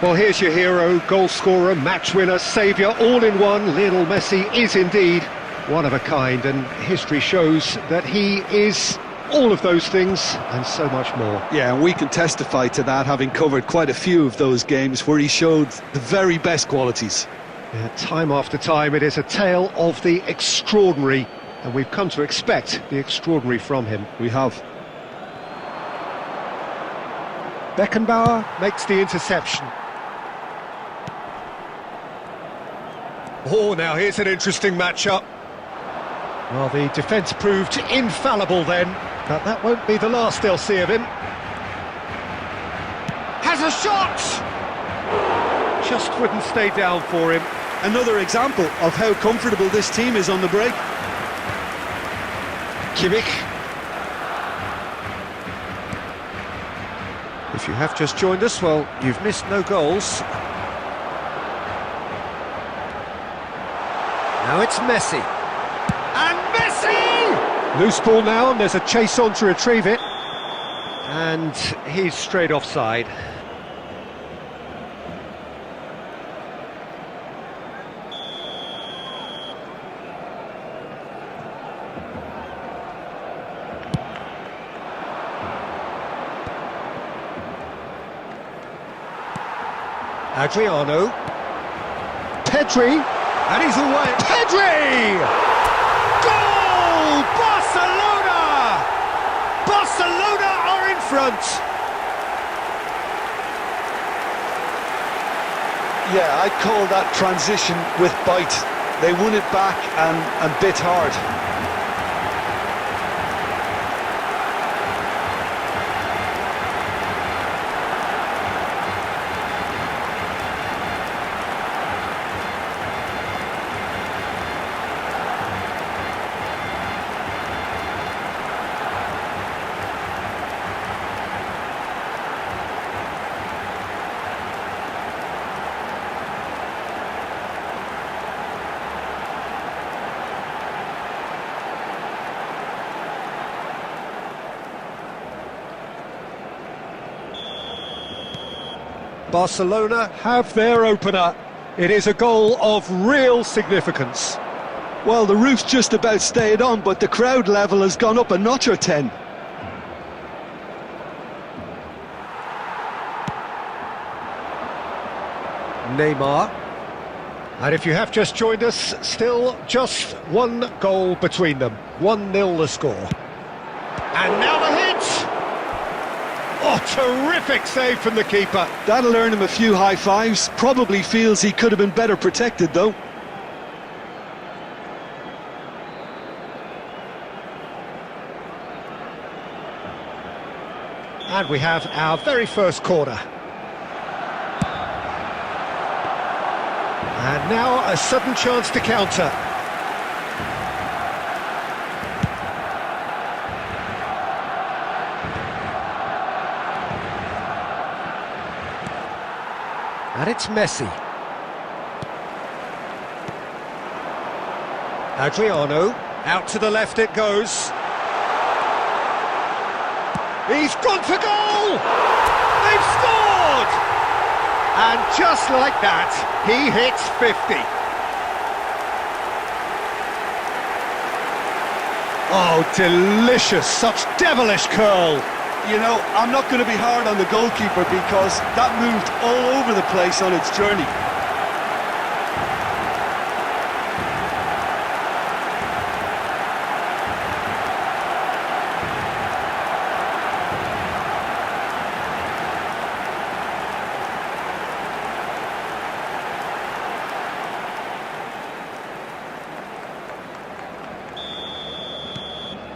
Well, here's your hero, goal scorer, match winner, saviour, all in one. Lionel Messi is indeed one of a kind, and history shows that he is all of those things and so much more. Yeah, and we can testify to that, having covered quite a few of those games where he showed the very best qualities. Yeah, time after time, it is a tale of the extraordinary, and we've come to expect the extraordinary from him. We have. Beckenbauer makes the interception. Oh, now here's an interesting matchup. Well, the defence proved infallible then, but that won't be the last they'll see of him. Has a shot! Just wouldn't stay down for him. Another example of how comfortable this team is on the break. Kimmich. If If you have just joined us, well, you've missed no goals. Now it's Messi. And Messi! Loose ball now, and there's a chase on to retrieve it. And he's straight offside. Adriano. Pedri. And he's away. Pedri! Goal! Barcelona! Barcelona are in front. Yeah, I'd call that transition with bite. They won it back and bit hard. Barcelona have their opener. It is a goal of real significance. Well, the roof's just about stayed on, but the crowd level has gone up a notch or 10. Neymar. And if you have just joined us, still just one goal between them. 1-0 the score. And now the hit! Oh, terrific save from the keeper. That'll earn him a few high fives. Probably feels he could have been better protected, though. And we have our very first corner. And now a sudden chance to counter. And it's Messi. Adriano, out to the left it goes. He's gone for goal! They've scored! And just like that, he hits 50. Oh, delicious, such devilish curl. You know, I'm not going to be hard on the goalkeeper because that moved all over the place on its journey.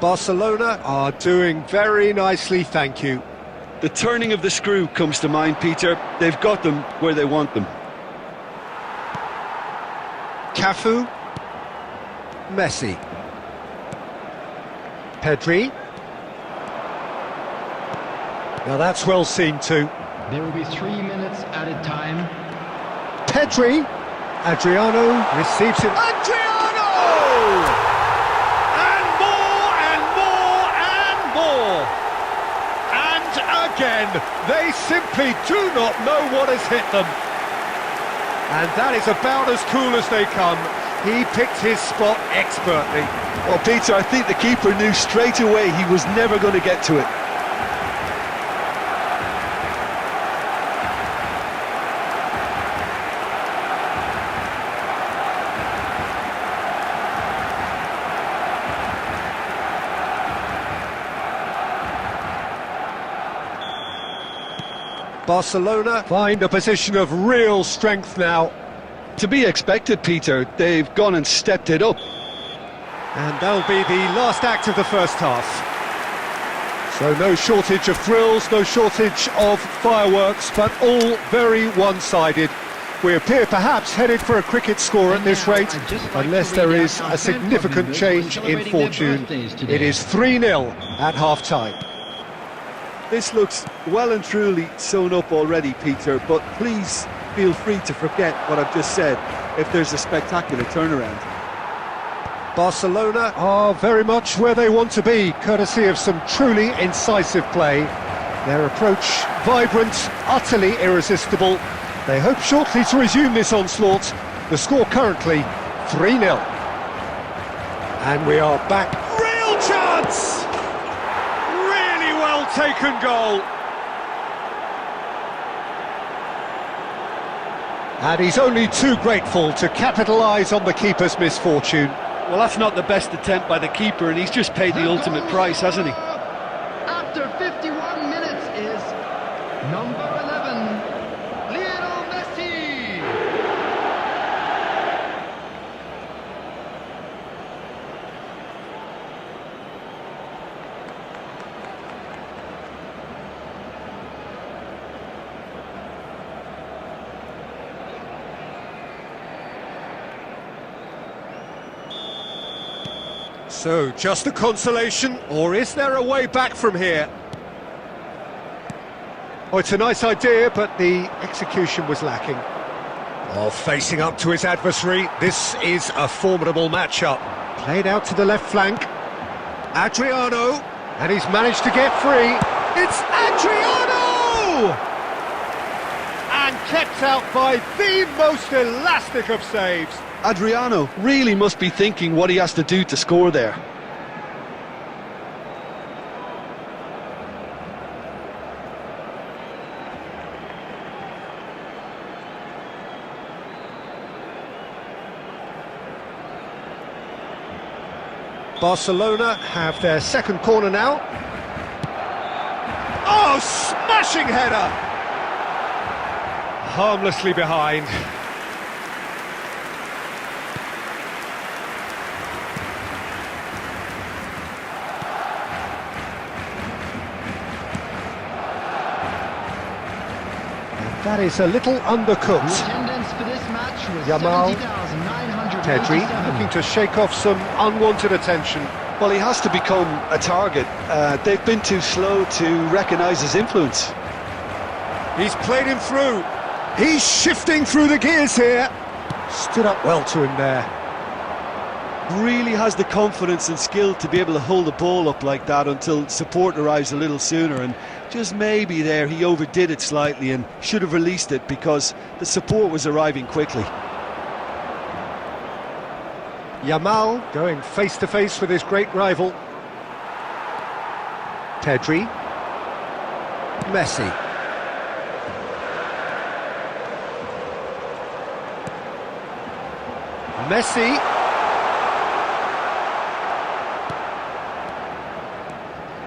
Barcelona are doing very nicely, thank you. The turning of the screw comes to mind, Peter. They've got them where they want them. Cafu. Messi. Pedri. Now that's well seen too. There will be 3 minutes added time. Pedri. Adriano receives it. Adriano! Again, they simply do not know what has hit them. And that is about as cool as they come. He picked his spot expertly. Well, Peter, I think the keeper knew straight away he was never going to get to it. Barcelona find a position of real strength now. To be expected, Peter. They've gone and stepped it up. And that'll be the last act of the first half. So no shortage of thrills, no shortage of fireworks, but all very one-sided. We appear perhaps headed for a cricket score at this rate, unless there is a significant change in fortune. It is 3-0 at half-time. This looks well and truly sewn up already, Peter, but please feel free to forget what I've just said if there's a spectacular turnaround. Barcelona are very much where they want to be, courtesy of some truly incisive play. Their approach vibrant, utterly irresistible. They hope shortly to resume this onslaught. The score currently 3-0. And we are back. Real chance! Really well taken goal. And he's only too grateful to capitalise on the keeper's misfortune. Well, that's not the best attempt by the keeper, and he's just paid the ultimate price, hasn't he? After 51 minutes is number 11, Lionel Messi. So, just a consolation, or is there a way back from here? Oh, it's a nice idea, but the execution was lacking. Oh, facing up to his adversary, this is a formidable matchup. Played out to the left flank. Adriano, and he's managed to get free. It's Adriano! And kept out by the most elastic of saves. Adriano really must be thinking what he has to do to score there. Barcelona have their second corner now. Oh, smashing header! Harmlessly behind. That is a little undercooked. Attendance for this match was Yamal. 70,987. Pedri looking to shake off some unwanted attention. Well, he has to become a target. They've been too slow to recognise his influence. He's played him through. He's shifting through the gears here. Stood up well to him there. Really has the confidence and skill to be able to hold the ball up like that until support arrives a little sooner, and just maybe there he overdid it slightly and should have released it because the support was arriving quickly. Yamal going face to face with his great rival. Pedri. Messi. Messi.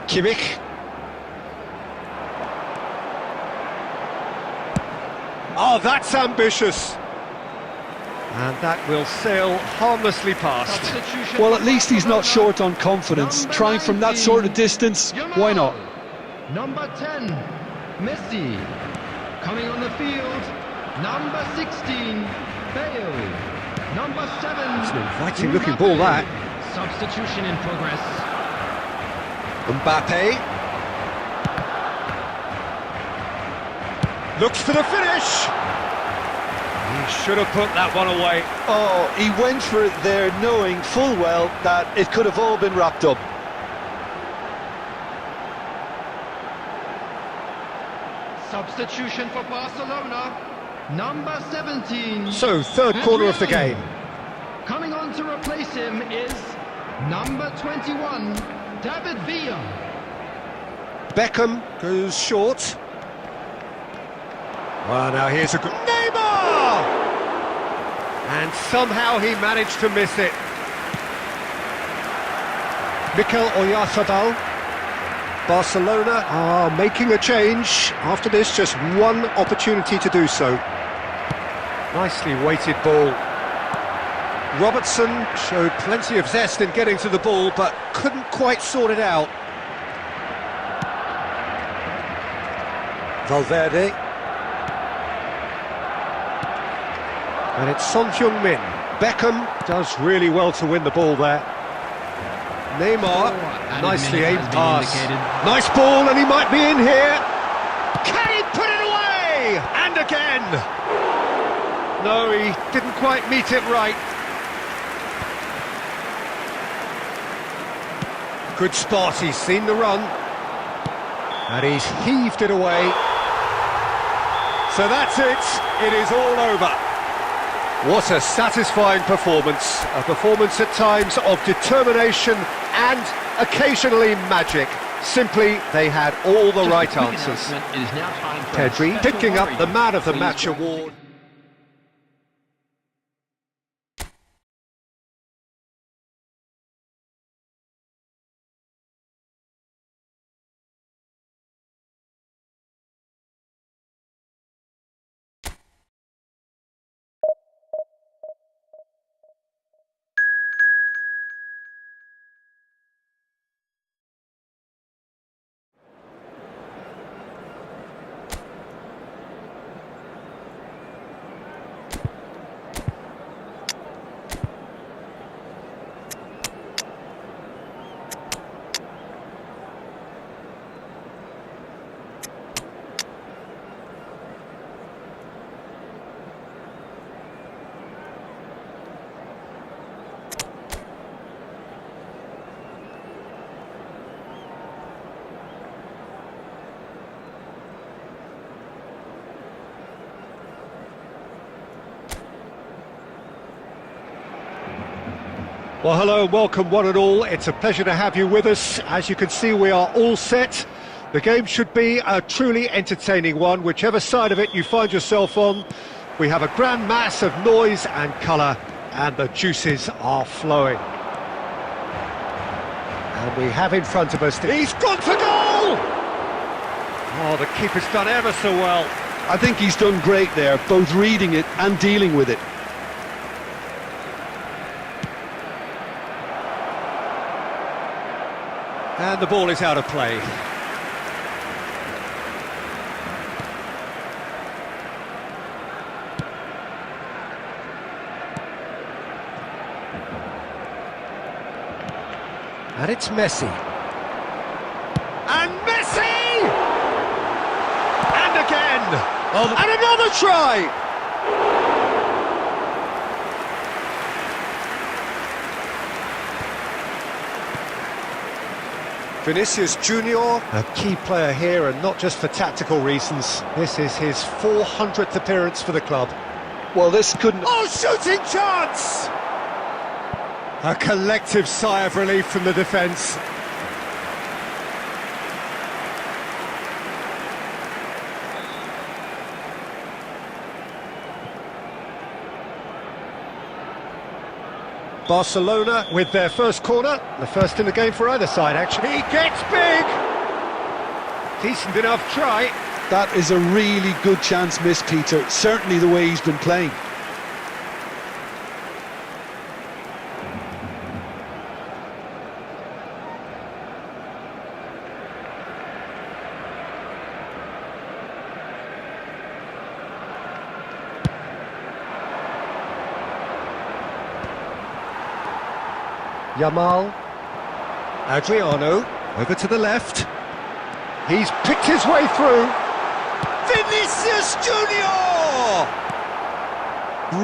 Kimmich. Oh, that's ambitious. And that will sail harmlessly past. Well, at least he's not short on confidence. Trying from that sort of distance, why not? Number 10, Messi. Coming on the field, number 16, Bale. Number 7. It's an inviting looking ball, that. Substitution in progress. Mbappe. Looks for the finish. He should have put that one away. Oh, he went for it there knowing full well that it could have all been wrapped up. Substitution for Barcelona, number 17. So, third corner of the game. Coming on to replace him is number 21, David Villa. Beckham goes short. Well, now here's a good... Neymar! And somehow he managed to miss it. Mikel Oyarzabal. Barcelona are making a change. After this, just one opportunity to do so. Nicely weighted ball. Robertson showed plenty of zest in getting to the ball, but couldn't quite sort it out. Valverde. And it's Son Heung-min. Beckham does really well to win the ball there. Neymar, Added nicely minute aimed has been pass. indicated. Nice ball, and he might be in here. Can he put it away? And again. No, he didn't quite meet it right. Good spot, he's seen the run. And he's heaved it away. So that's it. It is all over. What a satisfying performance. A performance at times of determination and occasionally magic. Simply, they had all the right answers. It is now time for Pedri a special picking up the origin. Man of the Please Match grab a award. seat. Well, hello, welcome one and all. It's a pleasure to have you with us. As you can see, we are all set. The game should be a truly entertaining one, whichever side of it you find yourself on. We have a grand mass of noise and colour, and the juices are flowing. And we have in front of us... He's gone for goal! Oh, the keeper's done ever so well. I think he's done great there, both reading it and dealing with it. And the ball is out of play. And it's Messi. And Messi! And again! Oh, and another try! Vinicius Junior, a key player here, and not just for tactical reasons. This is his 400th appearance for the club. Well, this couldn't... Oh, shooting chance! A collective sigh of relief from the defence. Barcelona with their first corner, the first in the game for either side actually. He gets big! Decent enough try. That is a really good chance missed, Peter. Certainly the way he's been playing. Yamal, Adriano, over to the left. He's picked his way through. Vinicius Junior!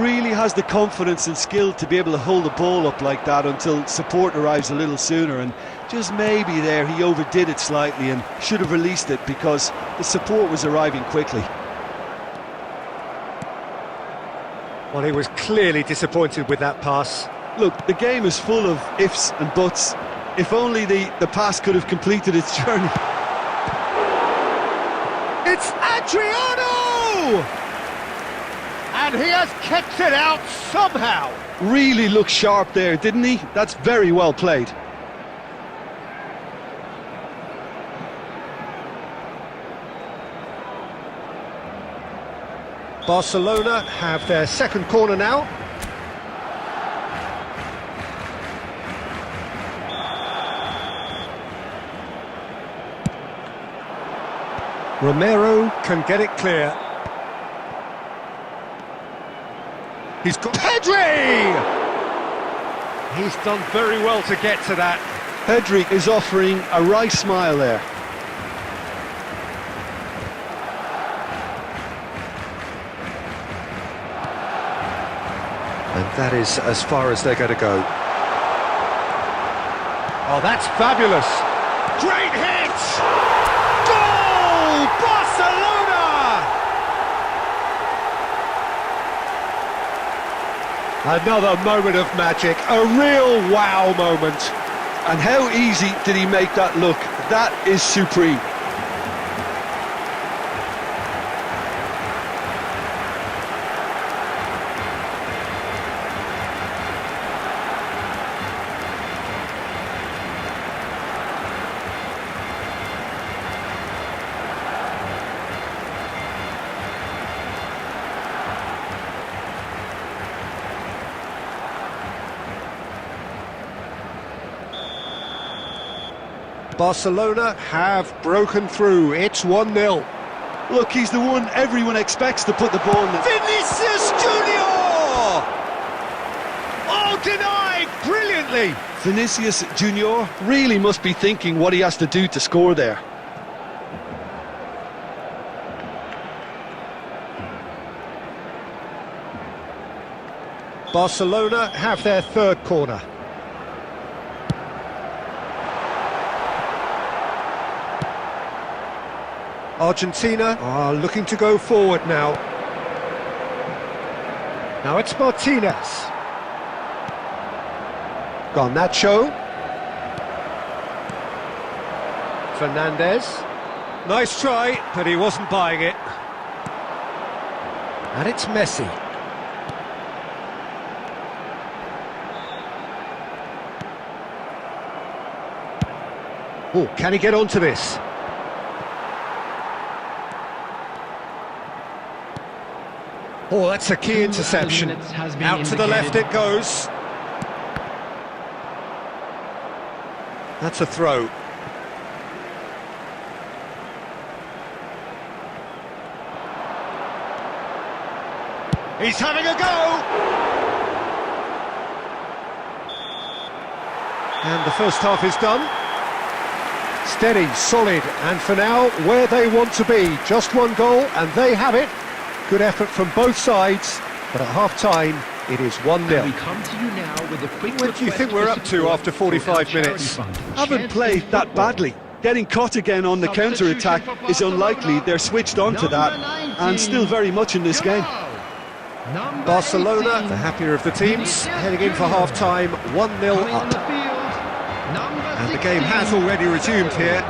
Really has the confidence and skill to be able to hold the ball up like that until support arrives a little sooner, and just maybe there he overdid it slightly and should have released it because the support was arriving quickly. Well, he was clearly disappointed with that pass. Look, the game is full of ifs and buts. If only the pass could have completed its journey. It's Adriano! And he has kept it out somehow. Really looked sharp there, didn't he? That's very well played. Barcelona have their second corner now. Romero can get it clear. He's got Pedri! He's done very well to get to that. Pedri is offering a wry smile there. And that is as far as they're going to go. Oh, that's fabulous! Great hit! Goal! Barcelona! Another moment of magic, a real wow moment. And how easy did he make that look? That is supreme. Barcelona have broken through. It's 1-0. Look, he's the one everyone expects to put the ball in. Vinicius Junior! Oh, denied brilliantly. Vinicius Junior really must be thinking what he has to do to score there. Barcelona have their third corner. Argentina are looking to go forward now. Now it's Martinez. Garnacho. Fernandez. Nice try, but he wasn't buying it. And it's Messi. Oh, can he get onto this? Oh, that's a key interception. Out to the left it goes. That's a throw. He's having a go! And the first half is done. Steady, solid, and for now, where they want to be. Just one goal, and they have it. Good effort from both sides, but at half-time, it is 1-0. We come to you now with a quick What do you think we're up to after 45 minutes? Haven't played that badly. Getting caught again on the counter-attack is unlikely. They're switched on to that, and still very much in this game. Barcelona, the happier of the teams, heading in for half-time, 1-0 up. And the game has already resumed here.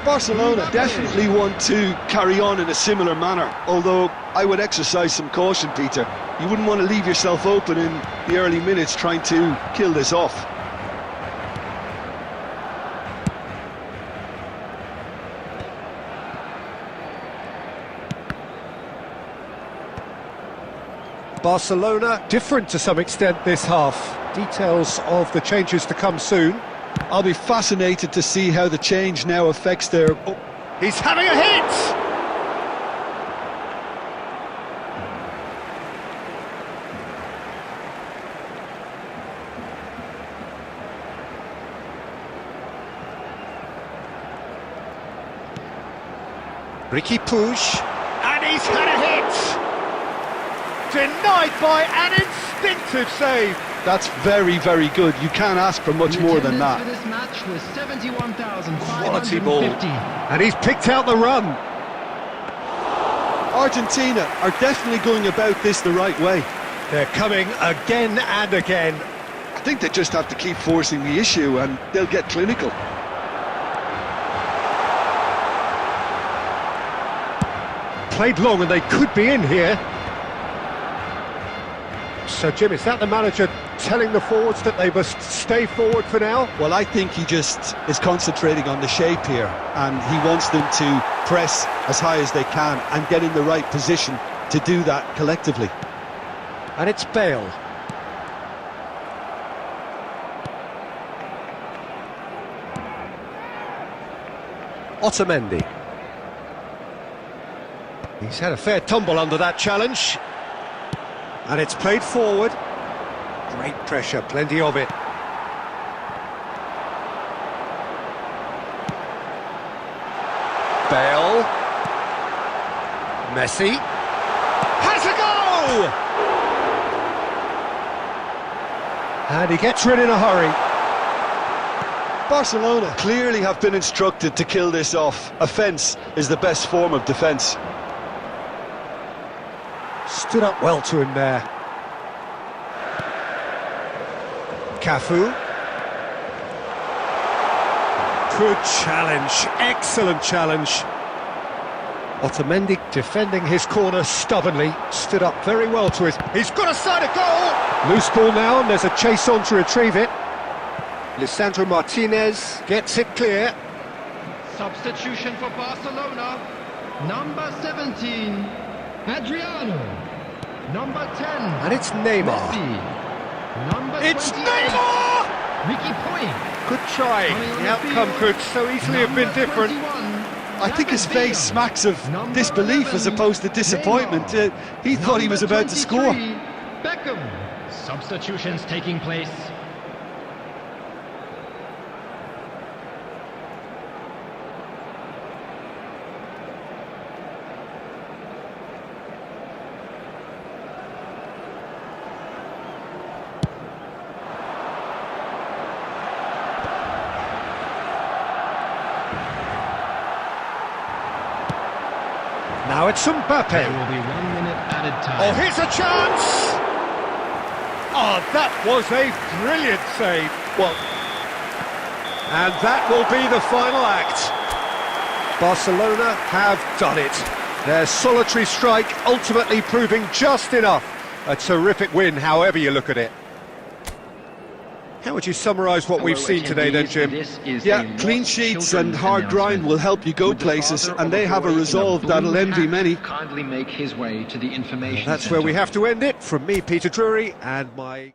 Barcelona definitely want to carry on in a similar manner, although I would exercise some caution, Peter. You wouldn't want to leave yourself open in the early minutes trying to kill this off. Barcelona different to some extent this half. Details of the changes to come soon. I'll be fascinated to see how the change now affects their... Oh. He's having a hit! Ricky Puig, and he's had a hit! Denied by an instinctive save. That's very, very good. You can't ask for much more than that. This match was 71,550. Quality ball. And he's picked out the run. Argentina are definitely going about this the right way. They're coming again and again. I think they just have to keep forcing the issue and they'll get clinical. Played long and they could be in here. So, Jim, is that the manager telling the forwards that they must stay forward for now? Well, I think he just is concentrating on the shape here, and he wants them to press as high as they can and get in the right position to do that collectively. And it's Bale. Otamendi. He's had a fair tumble under that challenge. And it's played forward. Great pressure, plenty of it. Bale. Messi. Has a go! And he gets rid in a hurry. Barcelona clearly have been instructed to kill this off. Offence is the best form of defence. Stood up well to him there. Cafu. Good challenge, excellent challenge. Otamendi defending his corner stubbornly, stood up very well to it. He's got a side of goal! Loose ball now, and there's a chase on to retrieve it. Lisandro Martinez gets it clear. Substitution for Barcelona. Number 17, Adriano. Number 10, And it's Neymar. Messi. Number It's 28, Neymar! Ricky Point. Good try. Coming on The the outcome field, could so easily have been number different. 21, I think his David face Villa. smacks of Number disbelief 11, as opposed to disappointment. Neymar. He thought he was Number about to score. 23, Beckham. Substitutions taking place. Now it's Mbappe. There will be 1 minute added time. Oh, here's a chance! Oh, that was a brilliant save. Well, And that will be the final act. Barcelona have done it. Their solitary strike ultimately proving just enough. A terrific win, however you look at it. How would you summarise what we've seen today then, Jim? yeah, clean sheets and hard grind will help you go places, and they have a resolve that'll envy many. Kindly make his way to the information That's where we have to end it. From me, Peter Drury, and my...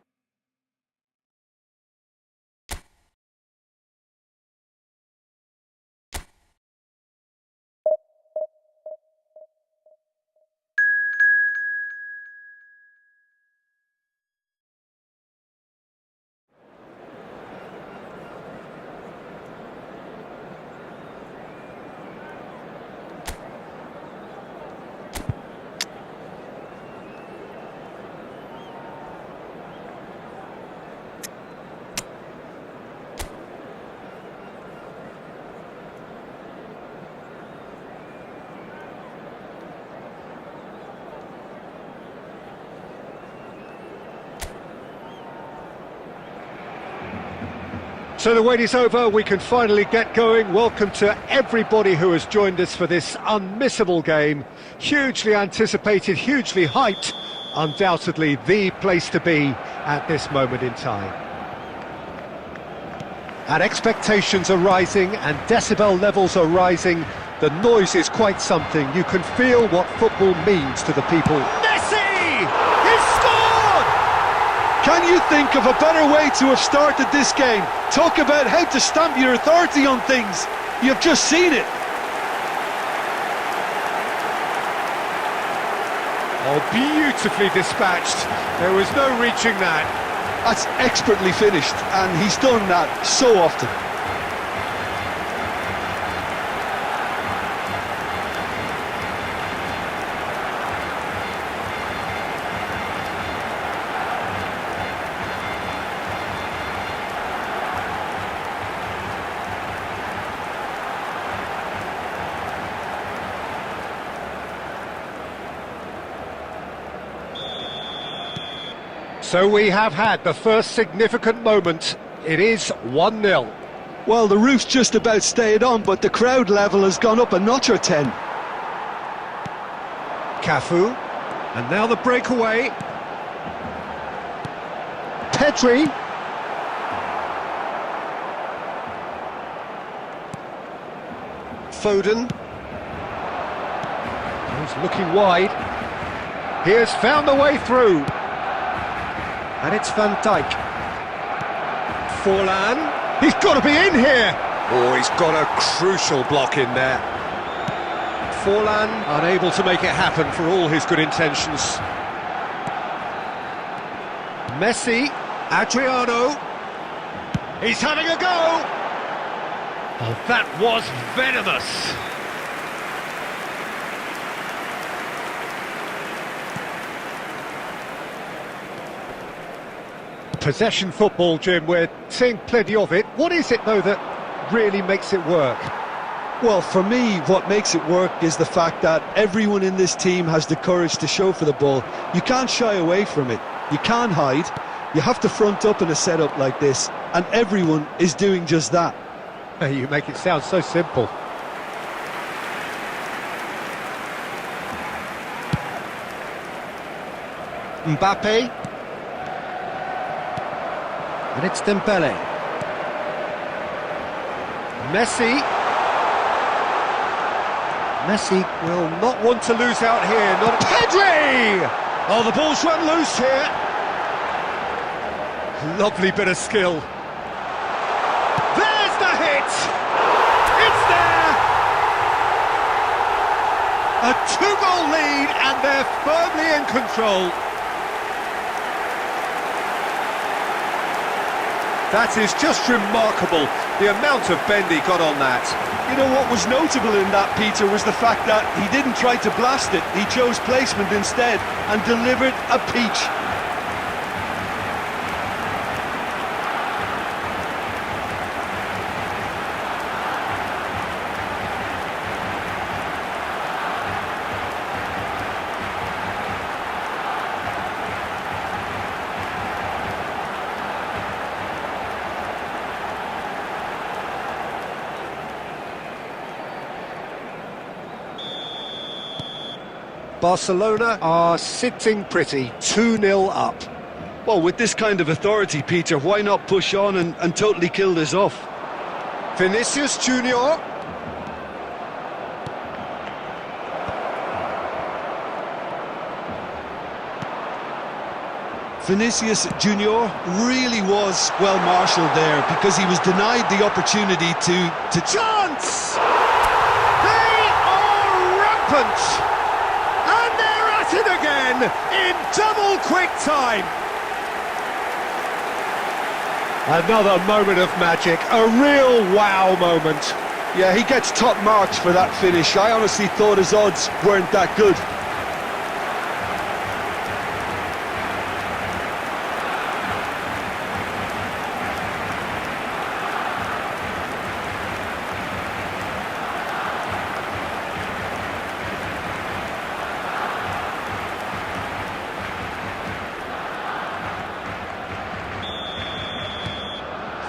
So the wait is over, we can finally get going. Welcome to everybody who has joined us for this unmissable game. Hugely anticipated, hugely hyped. Undoubtedly the place to be at this moment in time. And expectations are rising and decibel levels are rising. The noise is quite something. You can feel what football means to the people. Messi! He's scored! Can you think of a better way to have started this game? Talk about how to stamp your authority on things. You've just seen it. Oh, beautifully dispatched. There was no reaching that. That's expertly finished, and he's done that so often. So we have had the first significant moment. It is 1-0. Well, the roof's just about stayed on, but the crowd level has gone up a notch or 10. Cafu. And now the breakaway. Pedri. Foden. He's looking wide. He has found the way through. And it's Van Dijk. Forlan. He's got to be in here. Oh, he's got a crucial block in there. Forlan unable to make it happen for all his good intentions. Messi. Adriano. He's having a go. Oh, that was venomous. Possession football, Jim, we're seeing plenty of it. What is it, though, that really makes it work? Well, for me, what makes it work is the fact that everyone in this team has the courage to show for the ball. You can't shy away from it. You can't hide. You have to front up in a setup like this, and everyone is doing just that. You make it sound so simple. Mbappe. And it's Dembele. Messi. Messi will not want to lose out here. Not Pedri! Oh, the ball's run loose here. Lovely bit of skill. There's the hit! It's there! A 2-goal lead, and they're firmly in control. That is just remarkable, the amount of bend he got on that. You know what was notable in that, Peter, was the fact that he didn't try to blast it. He chose placement instead and delivered a peach. Barcelona are sitting pretty, 2-0 up. Well, with this kind of authority, Peter, why not push on and totally kill this off? Vinicius Junior. Vinicius Junior really was well marshalled there because he was denied the opportunity to Chance! They are rampant! And they're at it again in double quick time. Another moment of magic, a real wow moment. Yeah, he gets top marks for that finish. I honestly thought his odds weren't that good.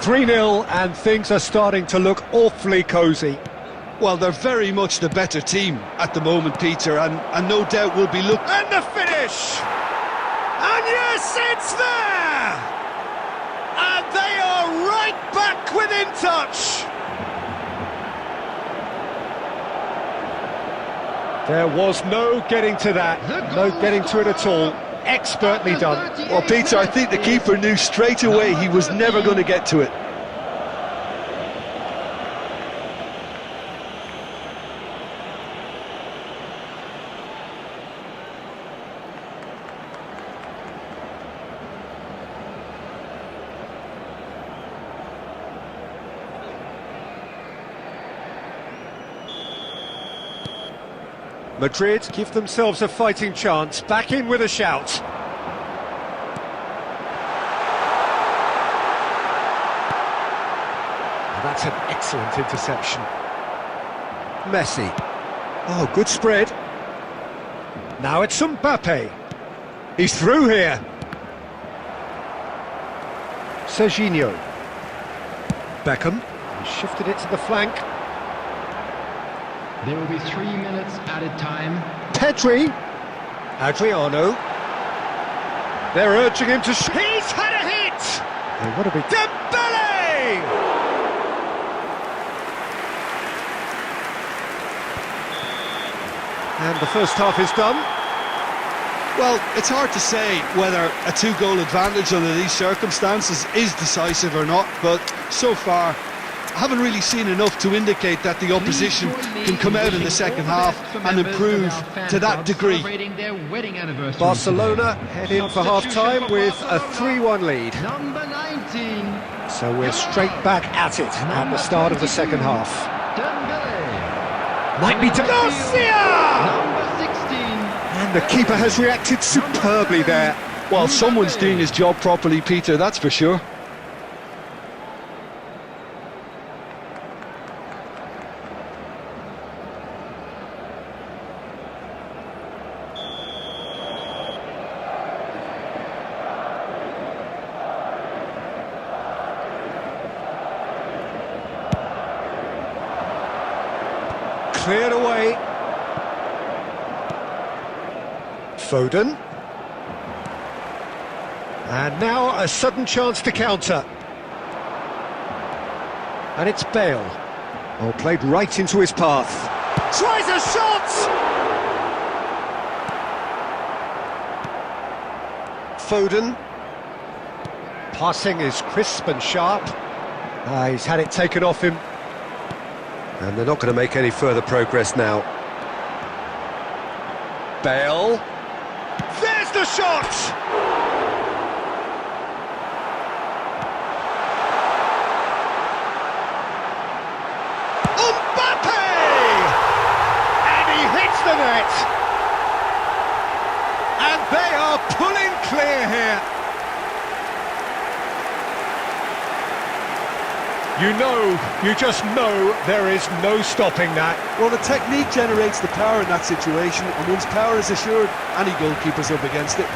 .3-0 and things are starting to look awfully cosy. Well, they're very much the better team at the moment, Peter, and no doubt will be looking... And the finish! And yes, it's there! And they are right back within touch! There was no getting to that, no getting to it at all. Expertly done. Well, Peter, I think the keeper knew straight away he was never going to get to it. Madrid give themselves a fighting chance, back in with a shout. And that's an excellent interception. Messi. Oh, good spread. Now it's Mbappe. He's through here. Serginho. Beckham. Shifted it to the flank. There will be 3 minutes added time. Pedri. Adriano. They're urging him to he's had a hit! Oh, what a big... Dembele! And the first half is done. Well, it's hard to say whether a 2-goal advantage under these circumstances is decisive or not, but so far I haven't really seen enough to indicate that the opposition can come out in the second half and improve to that degree. Barcelona head in for half-time with a 3-1 lead. Number 19. So we're straight back at it at the start of the second half. Dembele. Might be Garcia! Number 16. And the keeper has reacted superbly there. Well, someone's doing his job properly, Peter, that's for sure. Cleared away. Foden. And now a sudden chance to counter. And it's Bale. Oh, played right into his path. Tries a shot! Foden. Passing is crisp and sharp. He's had it taken off him. And they're not going to make any further progress now. Bale. There's the shot! Mbappe! And he hits the net! And they are pulling clear here. You just know there is no stopping that. Well, the technique generates the power in that situation, and once power is assured, any goalkeeper's up against it.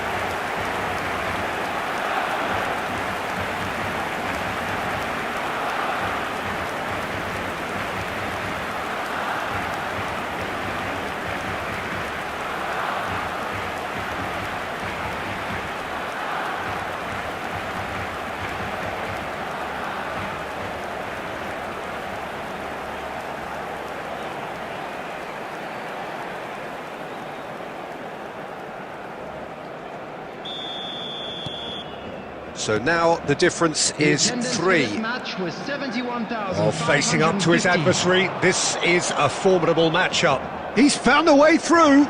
So now the difference is 3. Oh, facing up to his adversary, this is a formidable matchup. He's found a way through.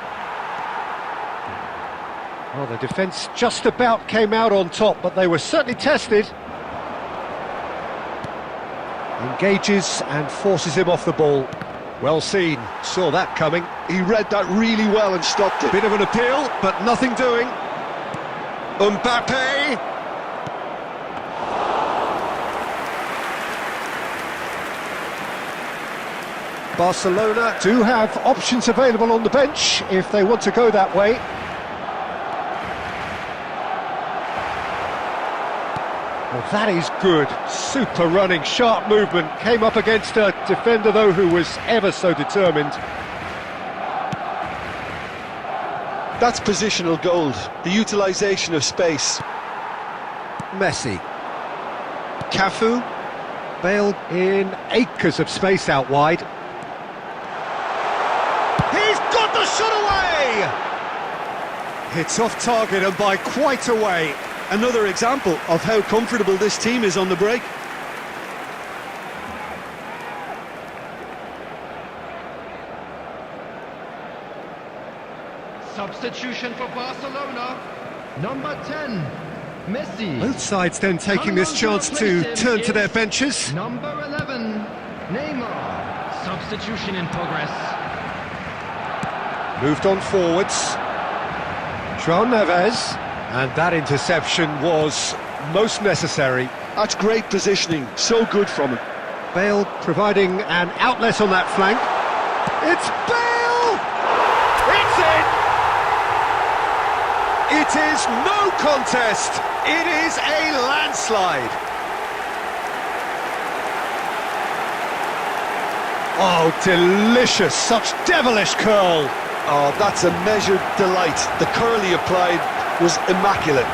Well, the defence just about came out on top, but they were certainly tested. Engages and forces him off the ball. Well seen, saw that coming. He read that really well and stopped it. Bit of an appeal, but nothing doing. Mbappe! Barcelona do have options available on the bench if they want to go that way. Well, that is good. Super running, sharp movement. Came up against a defender, though, who was ever so determined. That's positional gold, the utilisation of space. Messi. Cafu. Bale in acres of space out wide. He's got the shot away! It's off target and by quite a way. Another example of how comfortable this team is on the break. Substitution for Barcelona. Number 10, Messi. Both sides then taking this chance to turn to their benches. Number 11, Neymar. Substitution in progress. Moved on forwards. João Neves. And that interception was most necessary. That's great positioning, so good from him. Bale providing an outlet on that flank. It's Bale! It's in! It is no contest. It is a landslide. Oh, delicious. Such devilish curl. Oh, that's a measured delight. The curl he applied was immaculate.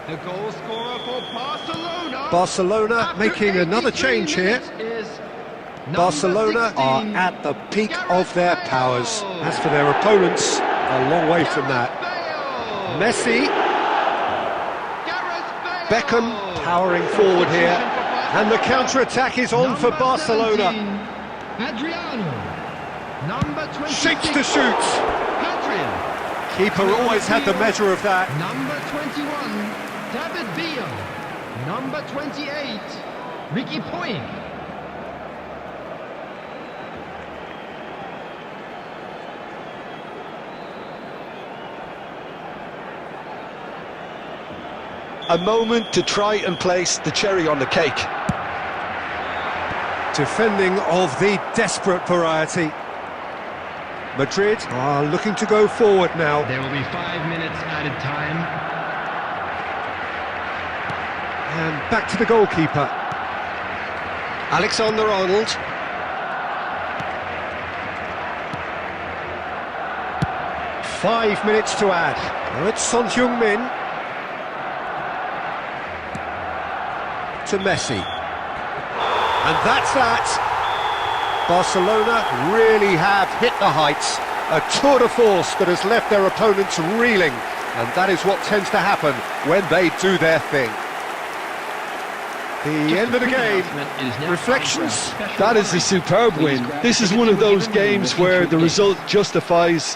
The goal scorer for Barcelona. Barcelona making another change here. Barcelona are at the peak of their powers. As for their opponents, a long way from that. Messi. Beckham powering forward here, and the counter-attack is on for Barcelona. 17, Adriano. Number 26. Shapes to shoot. Adrian. Keeper always had the measure of that. Number 21, David Villa. Number 28, Ricky Puig. A moment to try and place the cherry on the cake. Defending of the desperate variety. Madrid are looking to go forward now. There will be 5 minutes added time. And back to the goalkeeper. Alexander-Arnold. Five minutes to add. Now it's Son Heung-min. To Messi. And that's that. Barcelona really have hit the heights. A tour de force that has left their opponents reeling. And that is what tends to happen when they do their thing. The end of the game. Reflections? That is a superb win. This is one of those games where the result justifies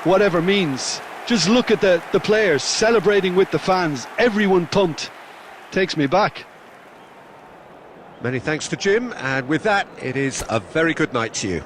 whatever means. Just look at the players celebrating with the fans. Everyone pumped. Takes me back. Many thanks to Jim, and with that, it is a very good night to you.